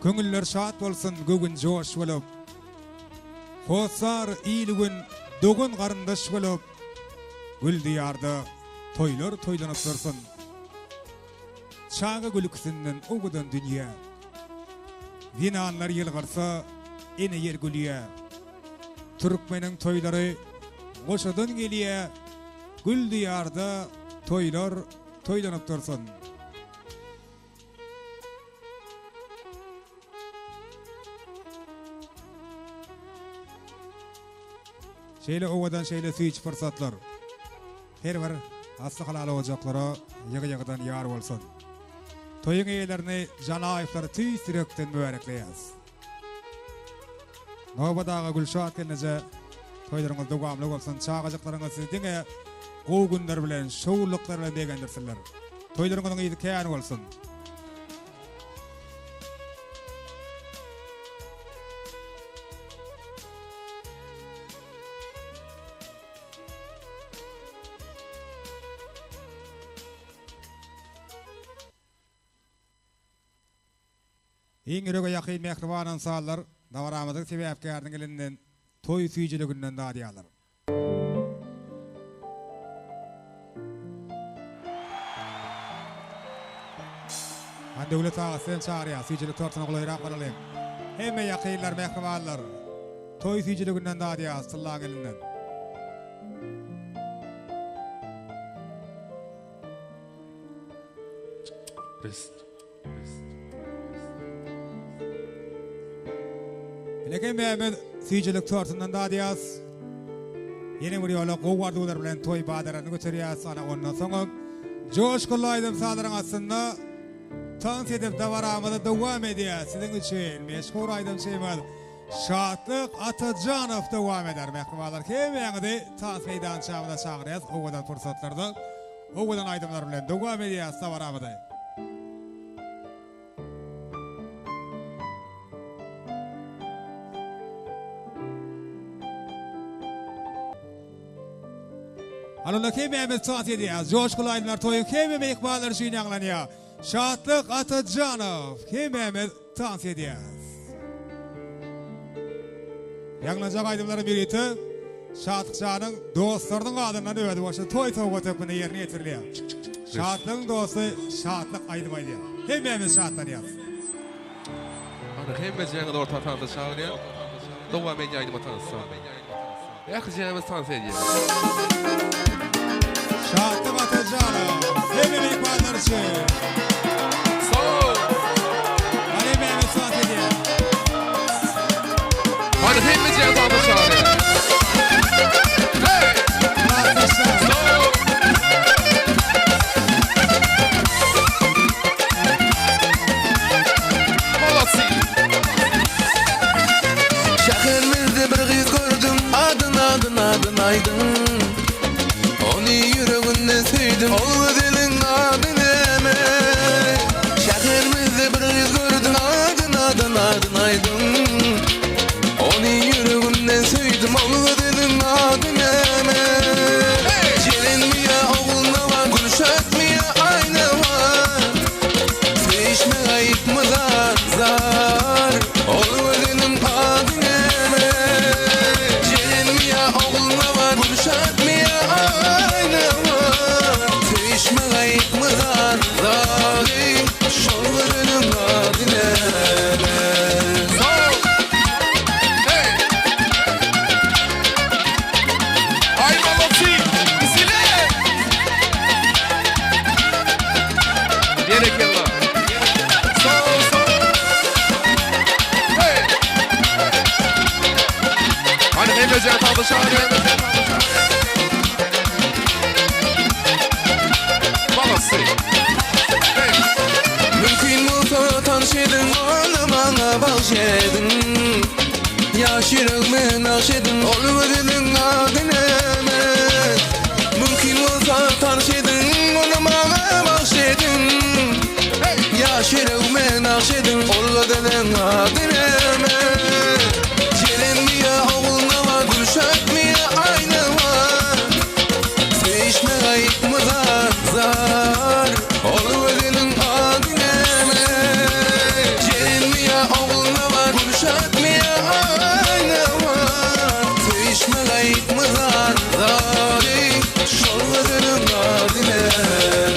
köngüller şat bolsun gögün joş bolup Hosar iýligin dogun garyndaş bolup gül diyarda toylar toylanyp dursun Çağı gülüksinden ogudan dünýä Vinanlar ýylgyrsa ene yer gülýä Türkmeniň toylary goşadan gelýä gül diyarda toylar toylanyp dursun. Şeýle owadan şeýle süýç fırsatlar. Her bir asly halaly ocaklara ýygy-ýygydan ýar bolsun. Toyun eýlerini janaýyplar tüýsürekden mübarekleýäs. Nowadaga gülşat kelneje toýlaryňyz dowamly bolsun. Çağajaklaryňyz diňe o günler bilen, şowluklar bilen degendirsinler. Toylaryňyň ýygy kän bolsun. Iň ýürege ýakyn mehriban insanlar dawaramyzyň sebäpkäriniň elinden toy süýjüliginden dadýarlar. Devlet ağasın çağırıyor, süyücülük tortuna kolayrak varalım. Hemme yakıylar, mehribanlar. Toy süyücülüğünden daha diye Allah'ın elinden. Lekin Mehmet süyücülük tortundan daha diye yeni bir yola kovardılar bilen toy bağdalarını götürüyor. Sana ondan sonra coşkulaydım sağların aslında. Tans edip davaramada devam ediyor. Sizin için meşhur aydım şeymez. Şatlık Atacanov devam eder. Mehkumalar kim yanıdı? Tans meydan çağımda çağırıyız. Oğudan fırsatlarda. Oğudan aydımlar bilen devam ediyor davaramada. Alınla kim Mehmet tans ediyor. Coşkulu aydımlar toyu kim mehkumalar için yanılanıyor. Şatlık Atacanov kim Mehmet tans ediyaz. Yanlanacak aydımların biriydi. Şatlıkçanın dostlarının adından ödü başı toy toğu tökünü yerine getiriliyor. Şatlık'ın dostu Şatlık aydım aydı. Kim Mehmet Şatlık'ın yaz. Hem Mehmet orta tansı çağırıyor. Doğu Mehmet aydım tansı. Yakıcağımız tans ediyor. Şatlık Atacanov hem Mehmet Bağlarışı. Hadi hem bir cihaz almış abi. Hey! Molotsi! Şehrimizde bir kız gördüm, adın aydın. Onu yüreğinden süydüm, o dilin adı neme. Şehrimizde bir kız gördüm, adın aydın. Onu yüreğimden süydüm, onu dedim adı neme. Gelin mi ya oğluna var, gülşat mı ya ayna var. Sevişme ayıp mı zar, onu dedim adı neme. Gelin mi ya oğluna var, gülşat mı ya ayna var. Sevişme ayıp mı zar. Gerek yalla. Sol sol. Hey. Hani Emrecan tadı çağırıyor. Balası. Hey. Mümkün olsa tanışedin, onu bana bağışedin. Yaşırıkmı nakşedin, ol ödünün adını emen. Mümkün olsa tanışedin, onu bana bağışedin. Yaşırıkmı nakşedin, ol ödünün adını emen. Celenmiye oğluna var, gülşatmaya aynı var. Sevişme ayıp mı zar, ol ödünün adını emen. Celenmiye oğluna var, gülşatmaya aynı var. Sevişme ayıp mı zar, şol ödünün adını emen.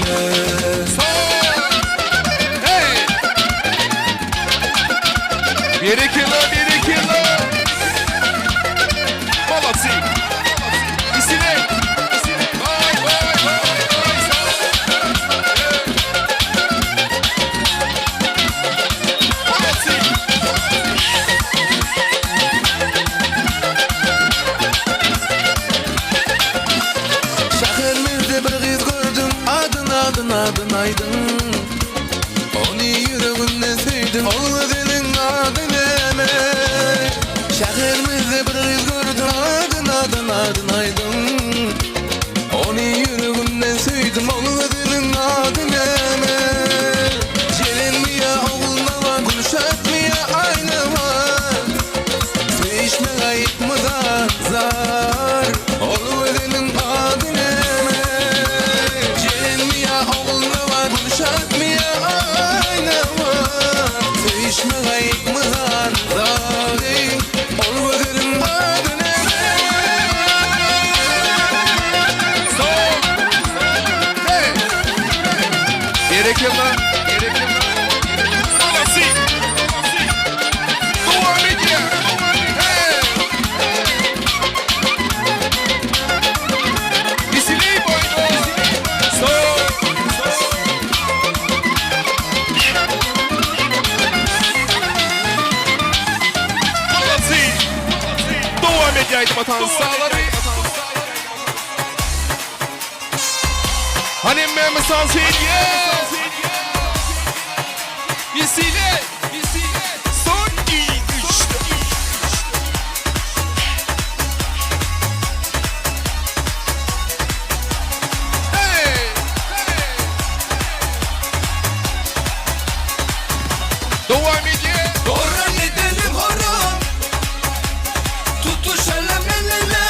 Bir iki la. Balası. İsine. Vay. Balası. Şehrimizde bir kız gördüm, adın aydın. Onu yüreğimden sevdim, ol ödünün adını emen. Şehrimizde bir kız gördüm, adın aydın. Onu yüreğimden sevdim, ol ödünün adını emen. Celenmiye oğluna var, gülşatmaya aynı var. Sevişme ayıp mı zar, ol ödünün adını emen. Celenmiye oğluna var, gülşatmaya aynı var. Sevişme ayıp mı zar, ol ödünün adını emen. Hey. Gerek yalla. Balası. Devam ediyor. Hey. İsine boynu. Sol. Balası. Devam ediyor vatan sağları. Hani memur sansı hediye. İsine. Son 3. Hey. Devam ediyor. Horon edelim horon, tutuşalım el ele.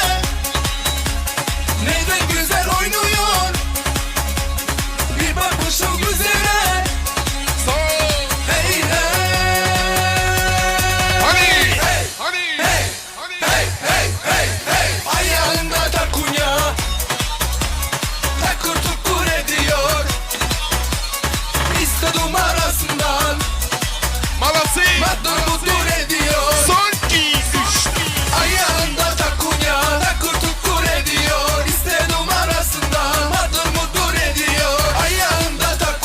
Neden güzel oynuyor, bir bakmışım güzele. Hey hey. Hey. Ayağında takunya, takır tukur ediyor. İstedim arasından, Malası. madur budur ediyor. Son 3. Ayağında takunya, takır tukur ediyor. İstedim arasından, madur budur ediyor. Ayağında takunya.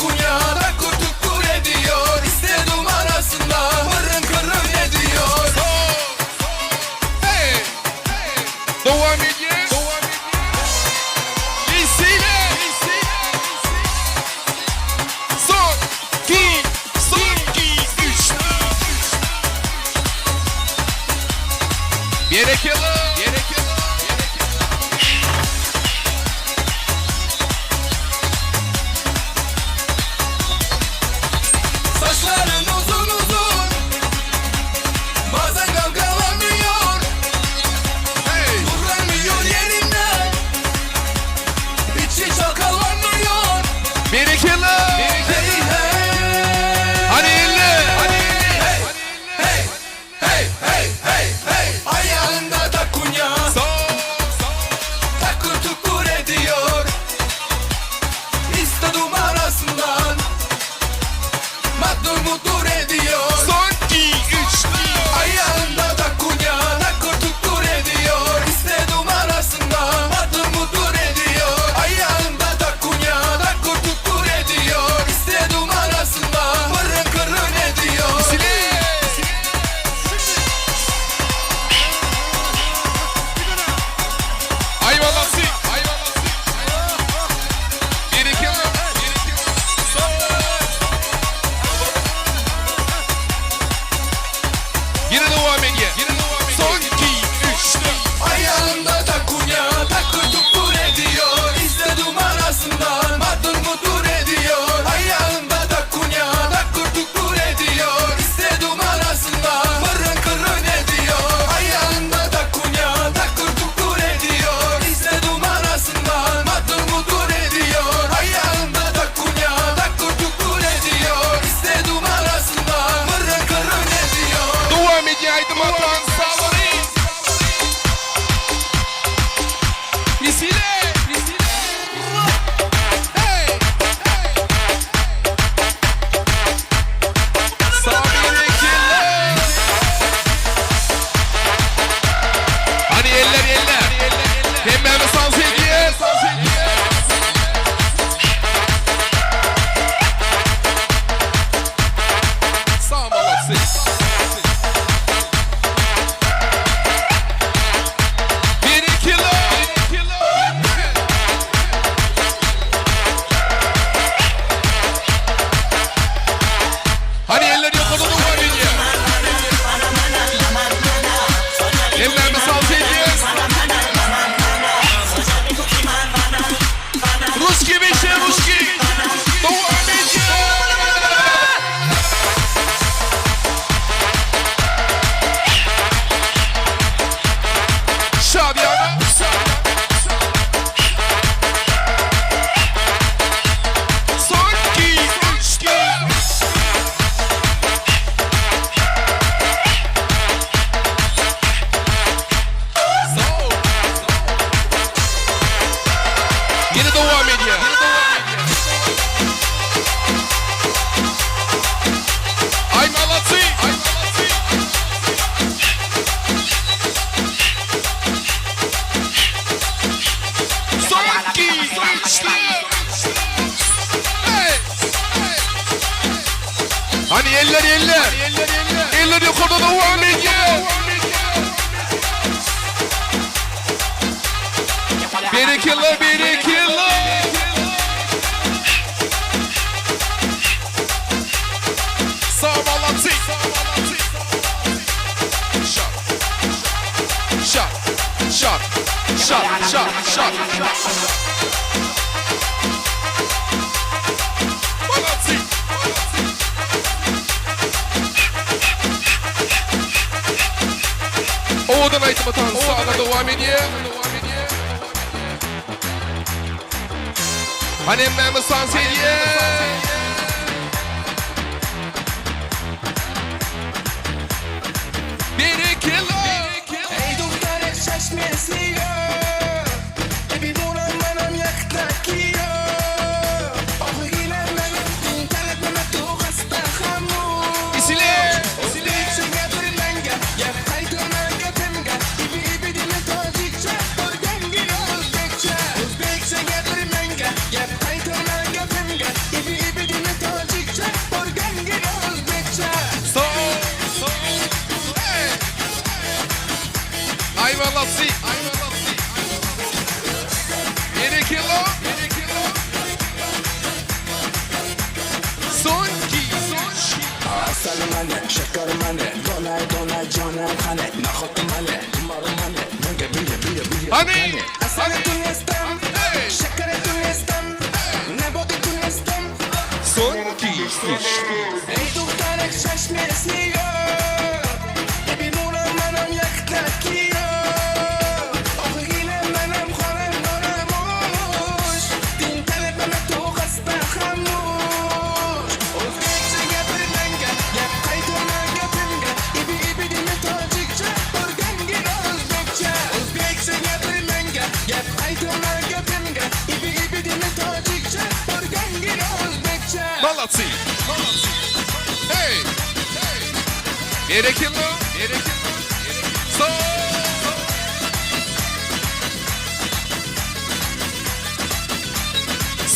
Hani eller. Eller yukarıda devam ediyor. Bir kilo. Sağ balatı. Shot. Balatı. Oğudan aytım atan sağına devam ediyor. Hani emmemi sans ediyor. Bir kilo. Ey doktor şaşmesiyor. Bir bulan manam yaktakiyor. Oğlu gelen benim talep mehmet o hasta hamur. İsile. Bekçe getir menge. Yap kaytı menge pemge. İbi dime tozikçe. Oradan giriyoruz bekçe. Bekçe getir menge. Yap kaytı menge pemge. İbi dime tozikçe. Oradan giriyoruz bekçe. Ayvalatı. Bir kilo. Sonki. Salimane, şekermane, donay canım hane, nakotmane, kumarmane, menge bilye. Hani. Asale tunestem, şekere tunestem, neboti tunestem. Sonki. Ey doktor şaşmesiyor. Bir bulan manam yaktakiyor. Oğlu gelen benim kalem donamış. Din talep mehmet o hasta hamuş. Özbekçe getir menge, yap kaytı menge pemge. İbi dime tozikçe, oradan gir Özbekçe. Özbekçe getir menge, yap kaytı menge pemge. İbi dime tozikçe, oradan gir Özbekçe. Balatı. Hey. Bir kilo.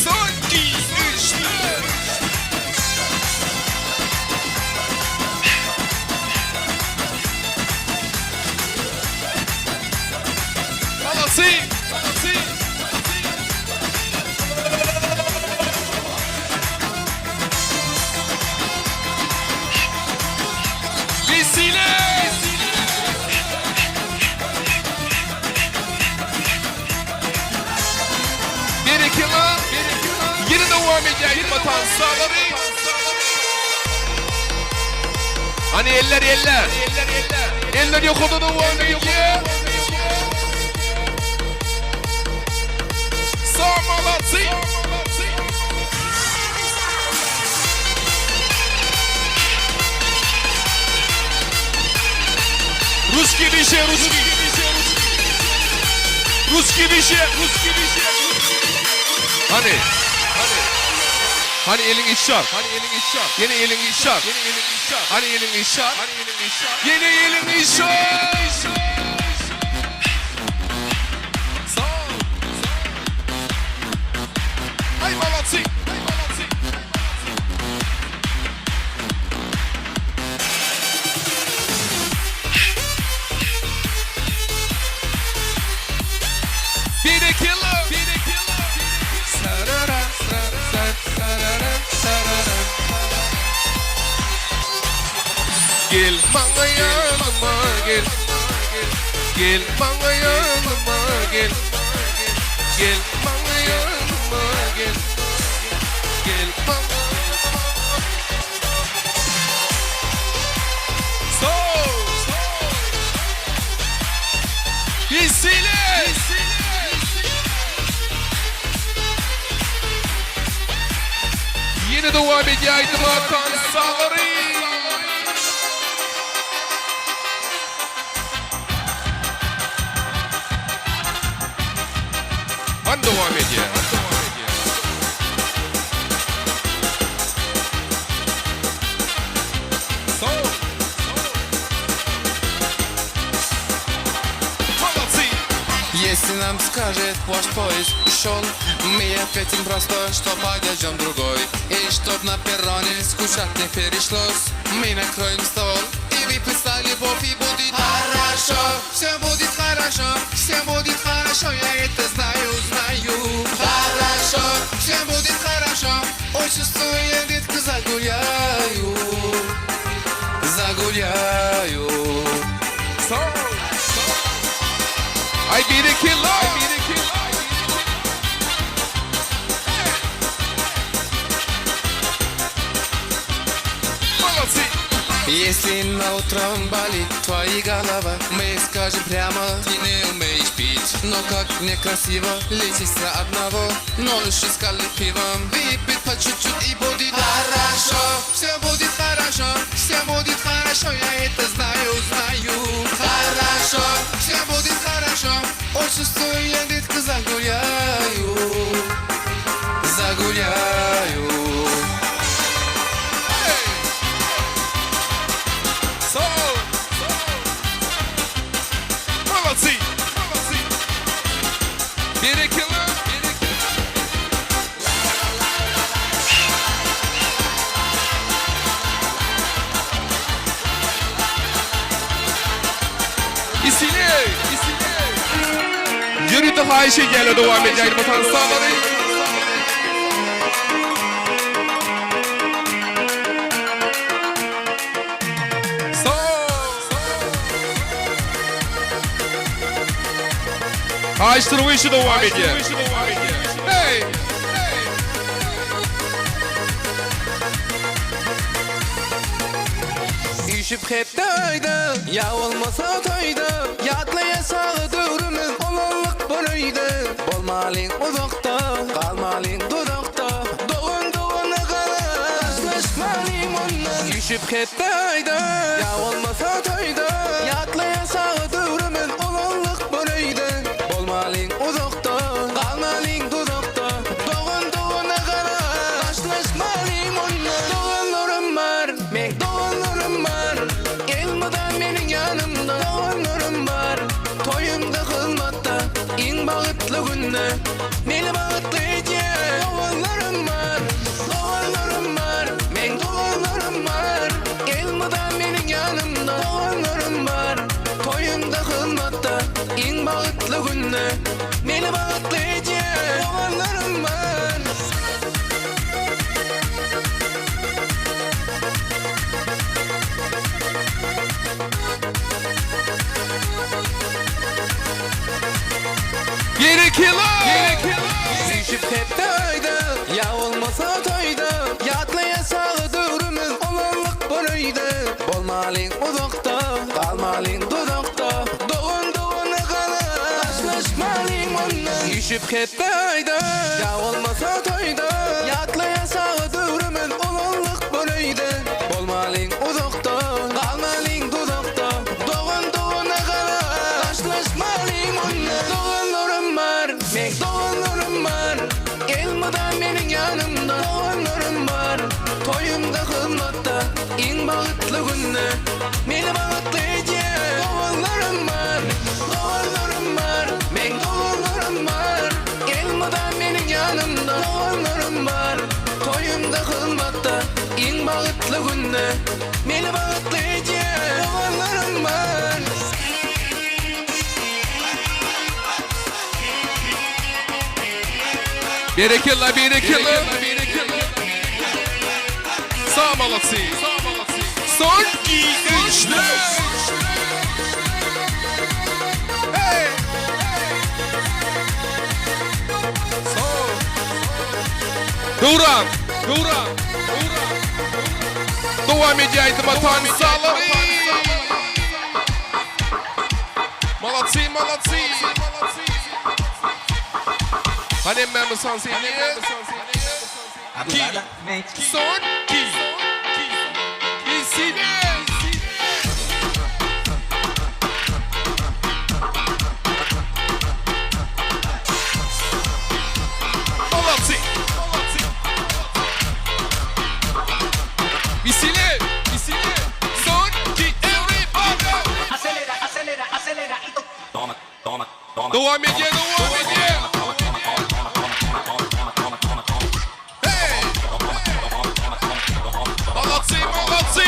Sonki. Üçlü. Balatı. Vesile. Bir kilo. Yine devam ediyor vatan sağları. Hani eller. Eller yukarıda devam ediyor. Sağ malatı. Ruski bir şey. Hani elin işar. Yeni elin işar. Hani elin işar. Yeni elin işar. Sağ ol. Ay balatı. Bir kilo. Gel bana yanıma gel. Gel bana yanıma gel. Gel bana yanıma gel. Gel bana. Vesile. Yine devam ediyor vatan sağları. Devam ediyor. Если нам скажет ваш поезд ушел, мы ответим просто, что подождем другой. И чтоб на перроне скучать не пришлось, мы накроем стол и выпьем за любовь, и будет хорошо. Все будет хорошо, все будет хорошо, я это знаю, знаю. Хорошо, все будет хорошо, ой, чувствую, я детка загуляю, загуляю. I be the killer. Если на утром болит твоя голова, мы скажем прямо, ты не умеешь пить. Но как некрасиво лечиться одного, но лучше с коллективом. Выпить по чуть-чуть и будет хорошо. Все будет хорошо, все будет хорошо, я это знаю, знаю. Хорошо, все будет хорошо, ой, чувствую, я детка загуляю, загуляю. Yürü de Ayşe gel devam edeceğiz vatan sağları. Ayştırma işi devam ediyor. Hey! Üşüp hep daydı, ya olmasa toydu. Yatlaya sağı dövrümün olanlık böyleydi. Bolmalın uzakta, kalmalın dudakta. Doğun doğuna kadar karşılaşmalıyım ondan. Üşüp hep daydı, ya olmasa toydu. Yatlaya sağı dövrümün olanlık böyleydi. Bolmalın uzakta, kalmalın dudakta. Doğun doğuna kadar karşılaşmalıyım ondan. Doğanlarım var, mek doğanlarım var. Elmadan benim yanımda doğanlarım var. Toyumda kılmatta in bağıtlı günne beni bağıtlayacak doğanlarım var. Doğanlarım var, men doğanlarım var. Elmadan benim yanımda doğanlarım var. Toyumda kılmatta in bağıtlı günne beni bağıtlayacak doğanlarım var. Düşüp hep daydı, ya olmasa toydu. Yatlaya sağı dövrümün olanlık böyleydi. Bolmalın uzakta, kalmalın dudakta. Doğun doğuna kadar karşılaşmalıyım ondan. Düşüp hep daydı, ya olmasa toydu. Yatlaya sağı dövrümün olanlık böyleydi. Bolmalın uzakta, kalmalın dudakta. Doğun doğuna kadar karşılaşmalıyım ondan. Doğanlarım var, mek doğanlarım var. Elmadan benim yanımda doğanlarım var. Toyumda kılmatta in bağıtlı günne beni bağıtlayacak doğanlarım var. Doğanlarım var, mek doğanlarım var. Elmadan benim yanımda doğanlarım var. Toyumda kılmatta in bağıtlı günne beni bağıtlayacak doğanlarım var. Berekella, berekella. Sağ молодцы. Son üçlü. Hey. Duran. Devam edeceğiz vatan sağları. Молодцы. Hani member son sevdiğiniz? Son ki. Молодцы. Веселее. Son ki everybody. Acelera. Devam ediyor, devam ediyor. Hey! Молодцы, молодцы!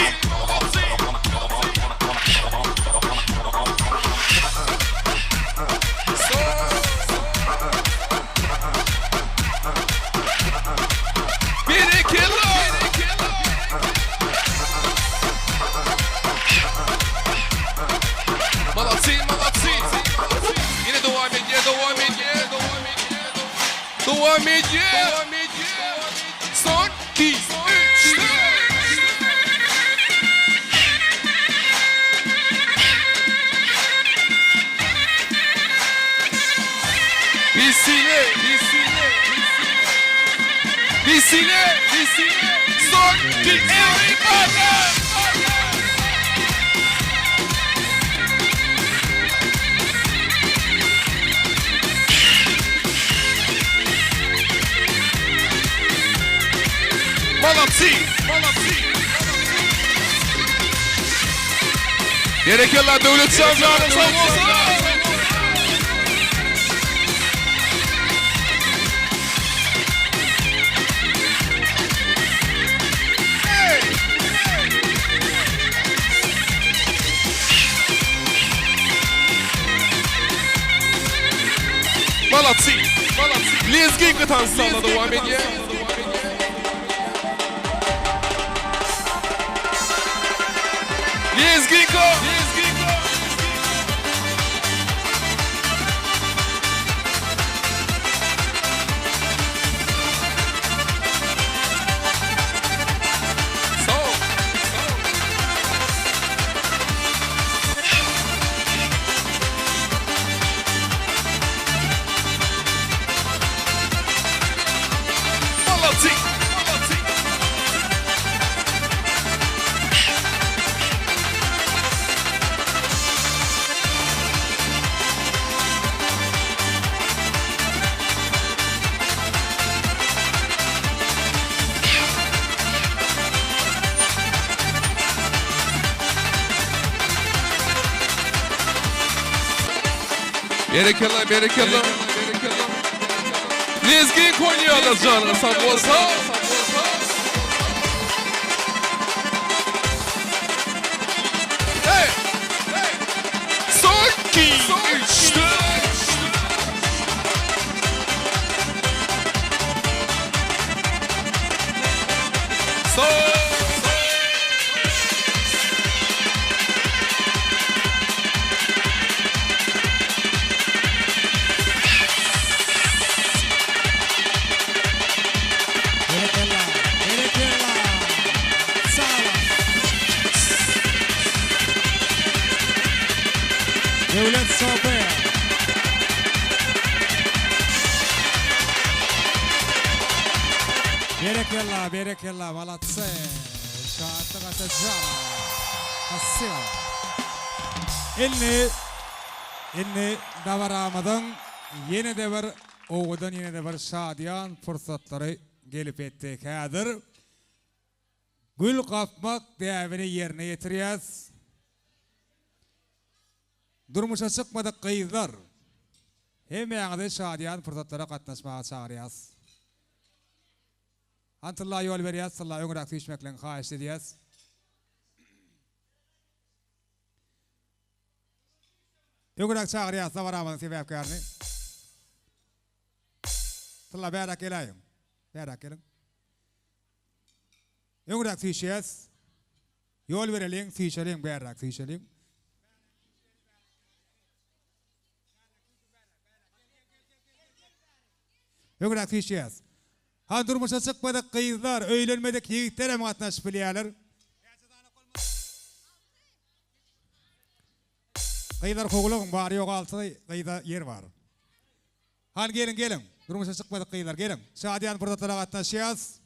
Молодцы, молодцы! Yine devam ediyor, devam ediyor, devam ediyor. Devam ediyor. Son 2, 3, 4. Bisile. Son 2, everybody! Молодцы! Gerekiyorlar devlet savcılarına sağ olsun. Молодцы! Лезгинка танцала devam ediyor. Лезгинка! Berekeler. Lezgin Konya'da canına sağ olsa. Hey! Son 2, 3, 4. Devlet Sobe. Berekella, молодцы. Şahatlık atacağım. Hassiva. İnni davaramadan yine de bir oğudan yine de bir şadiyan fırsatları gelip ettik. Hadır. Gül kapmak devini yerine getiriyoruz. Durmuşa çıkmadık kıyılar. Hem yağda şadiyan fırsatlara katlaşmaya çağırıyoruz. Antıllah yol veriyoruz. Sallah öngürak tüyüşmekle kayış ediyoruz. Öngürak çağırıyoruz. Davaramadan sebepkarını. Sallah berak elayım. Berak elin. Öngürak tüyüşüyoruz. Yol verelim. Tüyüşelim. Berak tüyüşelim. Öngürak tüyüşüyoruz. Han durmuşa çıkmadık kıyızlar, öylenmedik yiğitler hem katnaşıp biliyorlar. Kıyılar koğulun var yok altı kıyıda yer var. Han gelin. Durmuşa çıkmadık kıyılar gelin. Şadiyan fırsatlara katnaşıyoruz.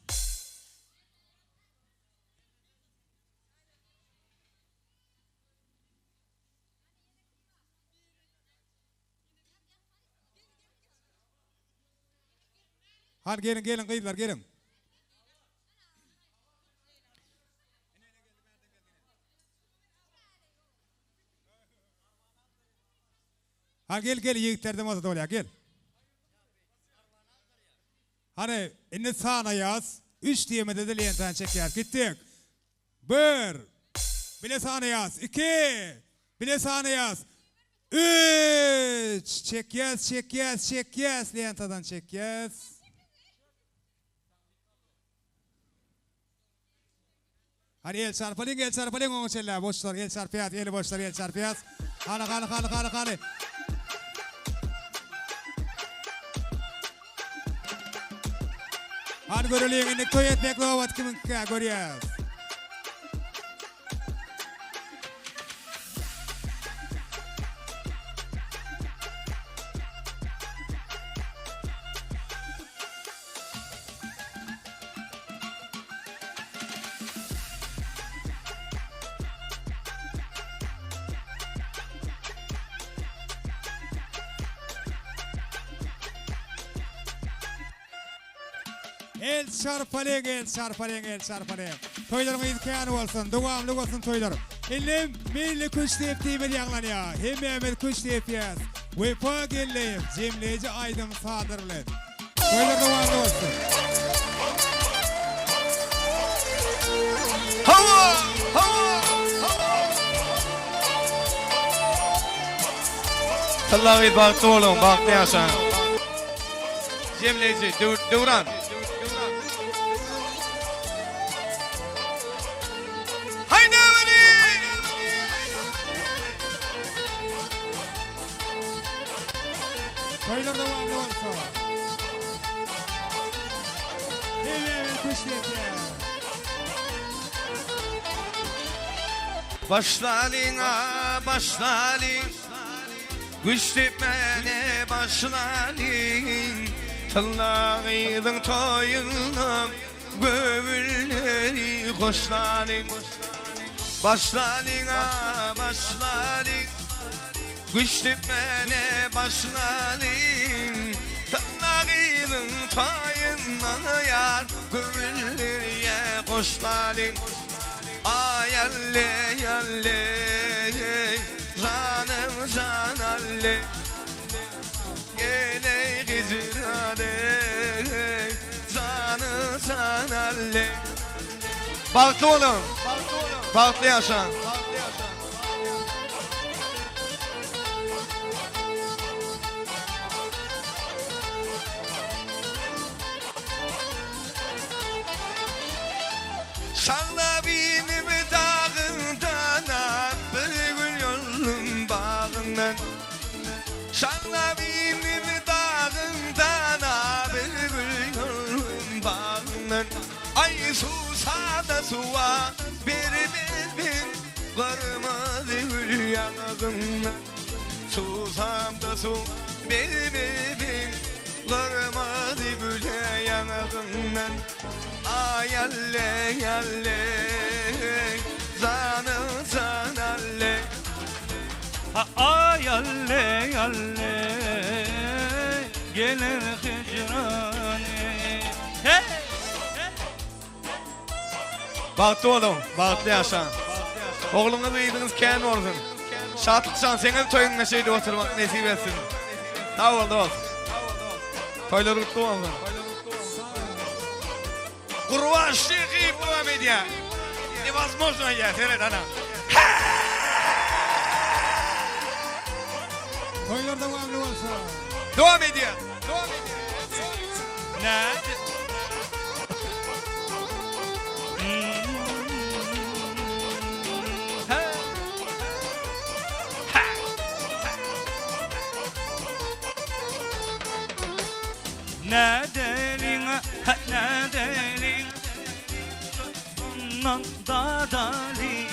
Han gelin kıyılar gelin. Gel yiğitlerden mazda ol ya gel. Hani inni sana yaz. 3 diyemede de liyentan çeker. Gittik. 1. Bile sana yaz. 2. Bile sana yaz. 3. Çek yes. Liyentadan çek yes. Hadi el çarpaling onu çella. Boşlar el çarpiyat. Eli boşlar el çarpiyat. Hani. Hadi görülüyor. İndik toy etmek lovat kimin görüyoruz. El çarpaling. Toylarımız izkayanı olsun, devamlı olsun toylarım. İllim milli kuş teptiği bir yanlanıyor. Hemmemet kuş tepiyaz. Vefa geleyim, cemleci aydım sadırlı. Toylar devamlı olsun. Hava! Tallağı baktı oğlum, baktı yaşa. Cemleci, Duran. Toylar devamlı olsun. Evet, kuş tepiyaz. Başlalin Güç tepmene başlalin Tallağıydın toyunum Gövülleri hoşlalin Başlalin Güç tepmene başlalin Tallağıydın toyunum yar Gövülleri hoşlalin Ayalle Canım alle Gele gizirade Canım alle Baktı oğlum Baktı yaşa Şanla benim dağından Bir gül yolun bağından Şanla benim dağından Bir gül yolun bağından Ay susada suva Bir Kırmızı gül yanağından Susam da su Bir Kırmızı gül yanağından Ayalle Canım alle Ayalle Gelir hicrani Hey! Baktı oğlum, baktı yaşa Oğlunu duydunuz kendi olsun Şatlıksan senin toyunla şeyde oturmak nasip etsin Sağ oldu olsun Toyları kutlu olsun Курвашики пламя. Невозможно я, Фередана. Toylar devamlı olsun. Devam ediyor. Ne? Ne delin, ne delin Ondan da dalin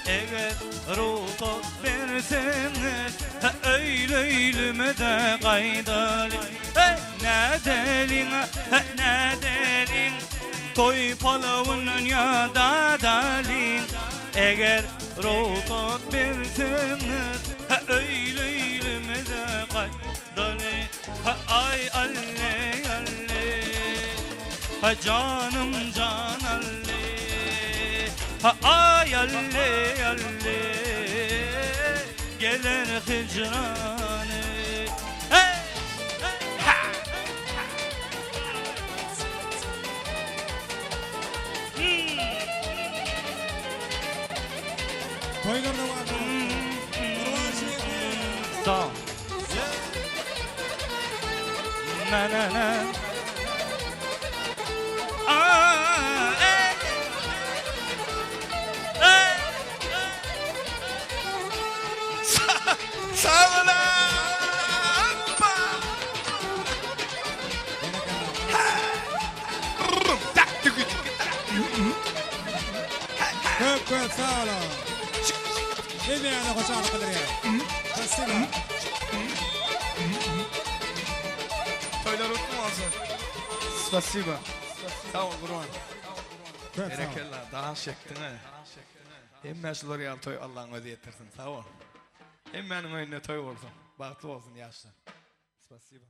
Eğer ruhu verseniz Öyle öylüme de kaydalin Ne delin, ne delin Toy palavunun ya da dalin Eğer ruhu verseniz Öyle öylüme de kaydalin Ay alle Canım can alle Ay alle Gelir hicrani Toylarda var. Kurban şehri. Sağ ol. Na na na. Sağ olun. Köp sağ olun. Ne yani hoşça kadar ya. Spasiba. Toylar utmu olsun. Spasiba. Sağ ol Kurban. Berekella daha şektin ha. Hemmesi L'Oreal toy Allah'ın öde yetirsin. Sağ ol. Hemmenin önüne toy olsun. Bahtlı olsun yaşlı. Spasiba.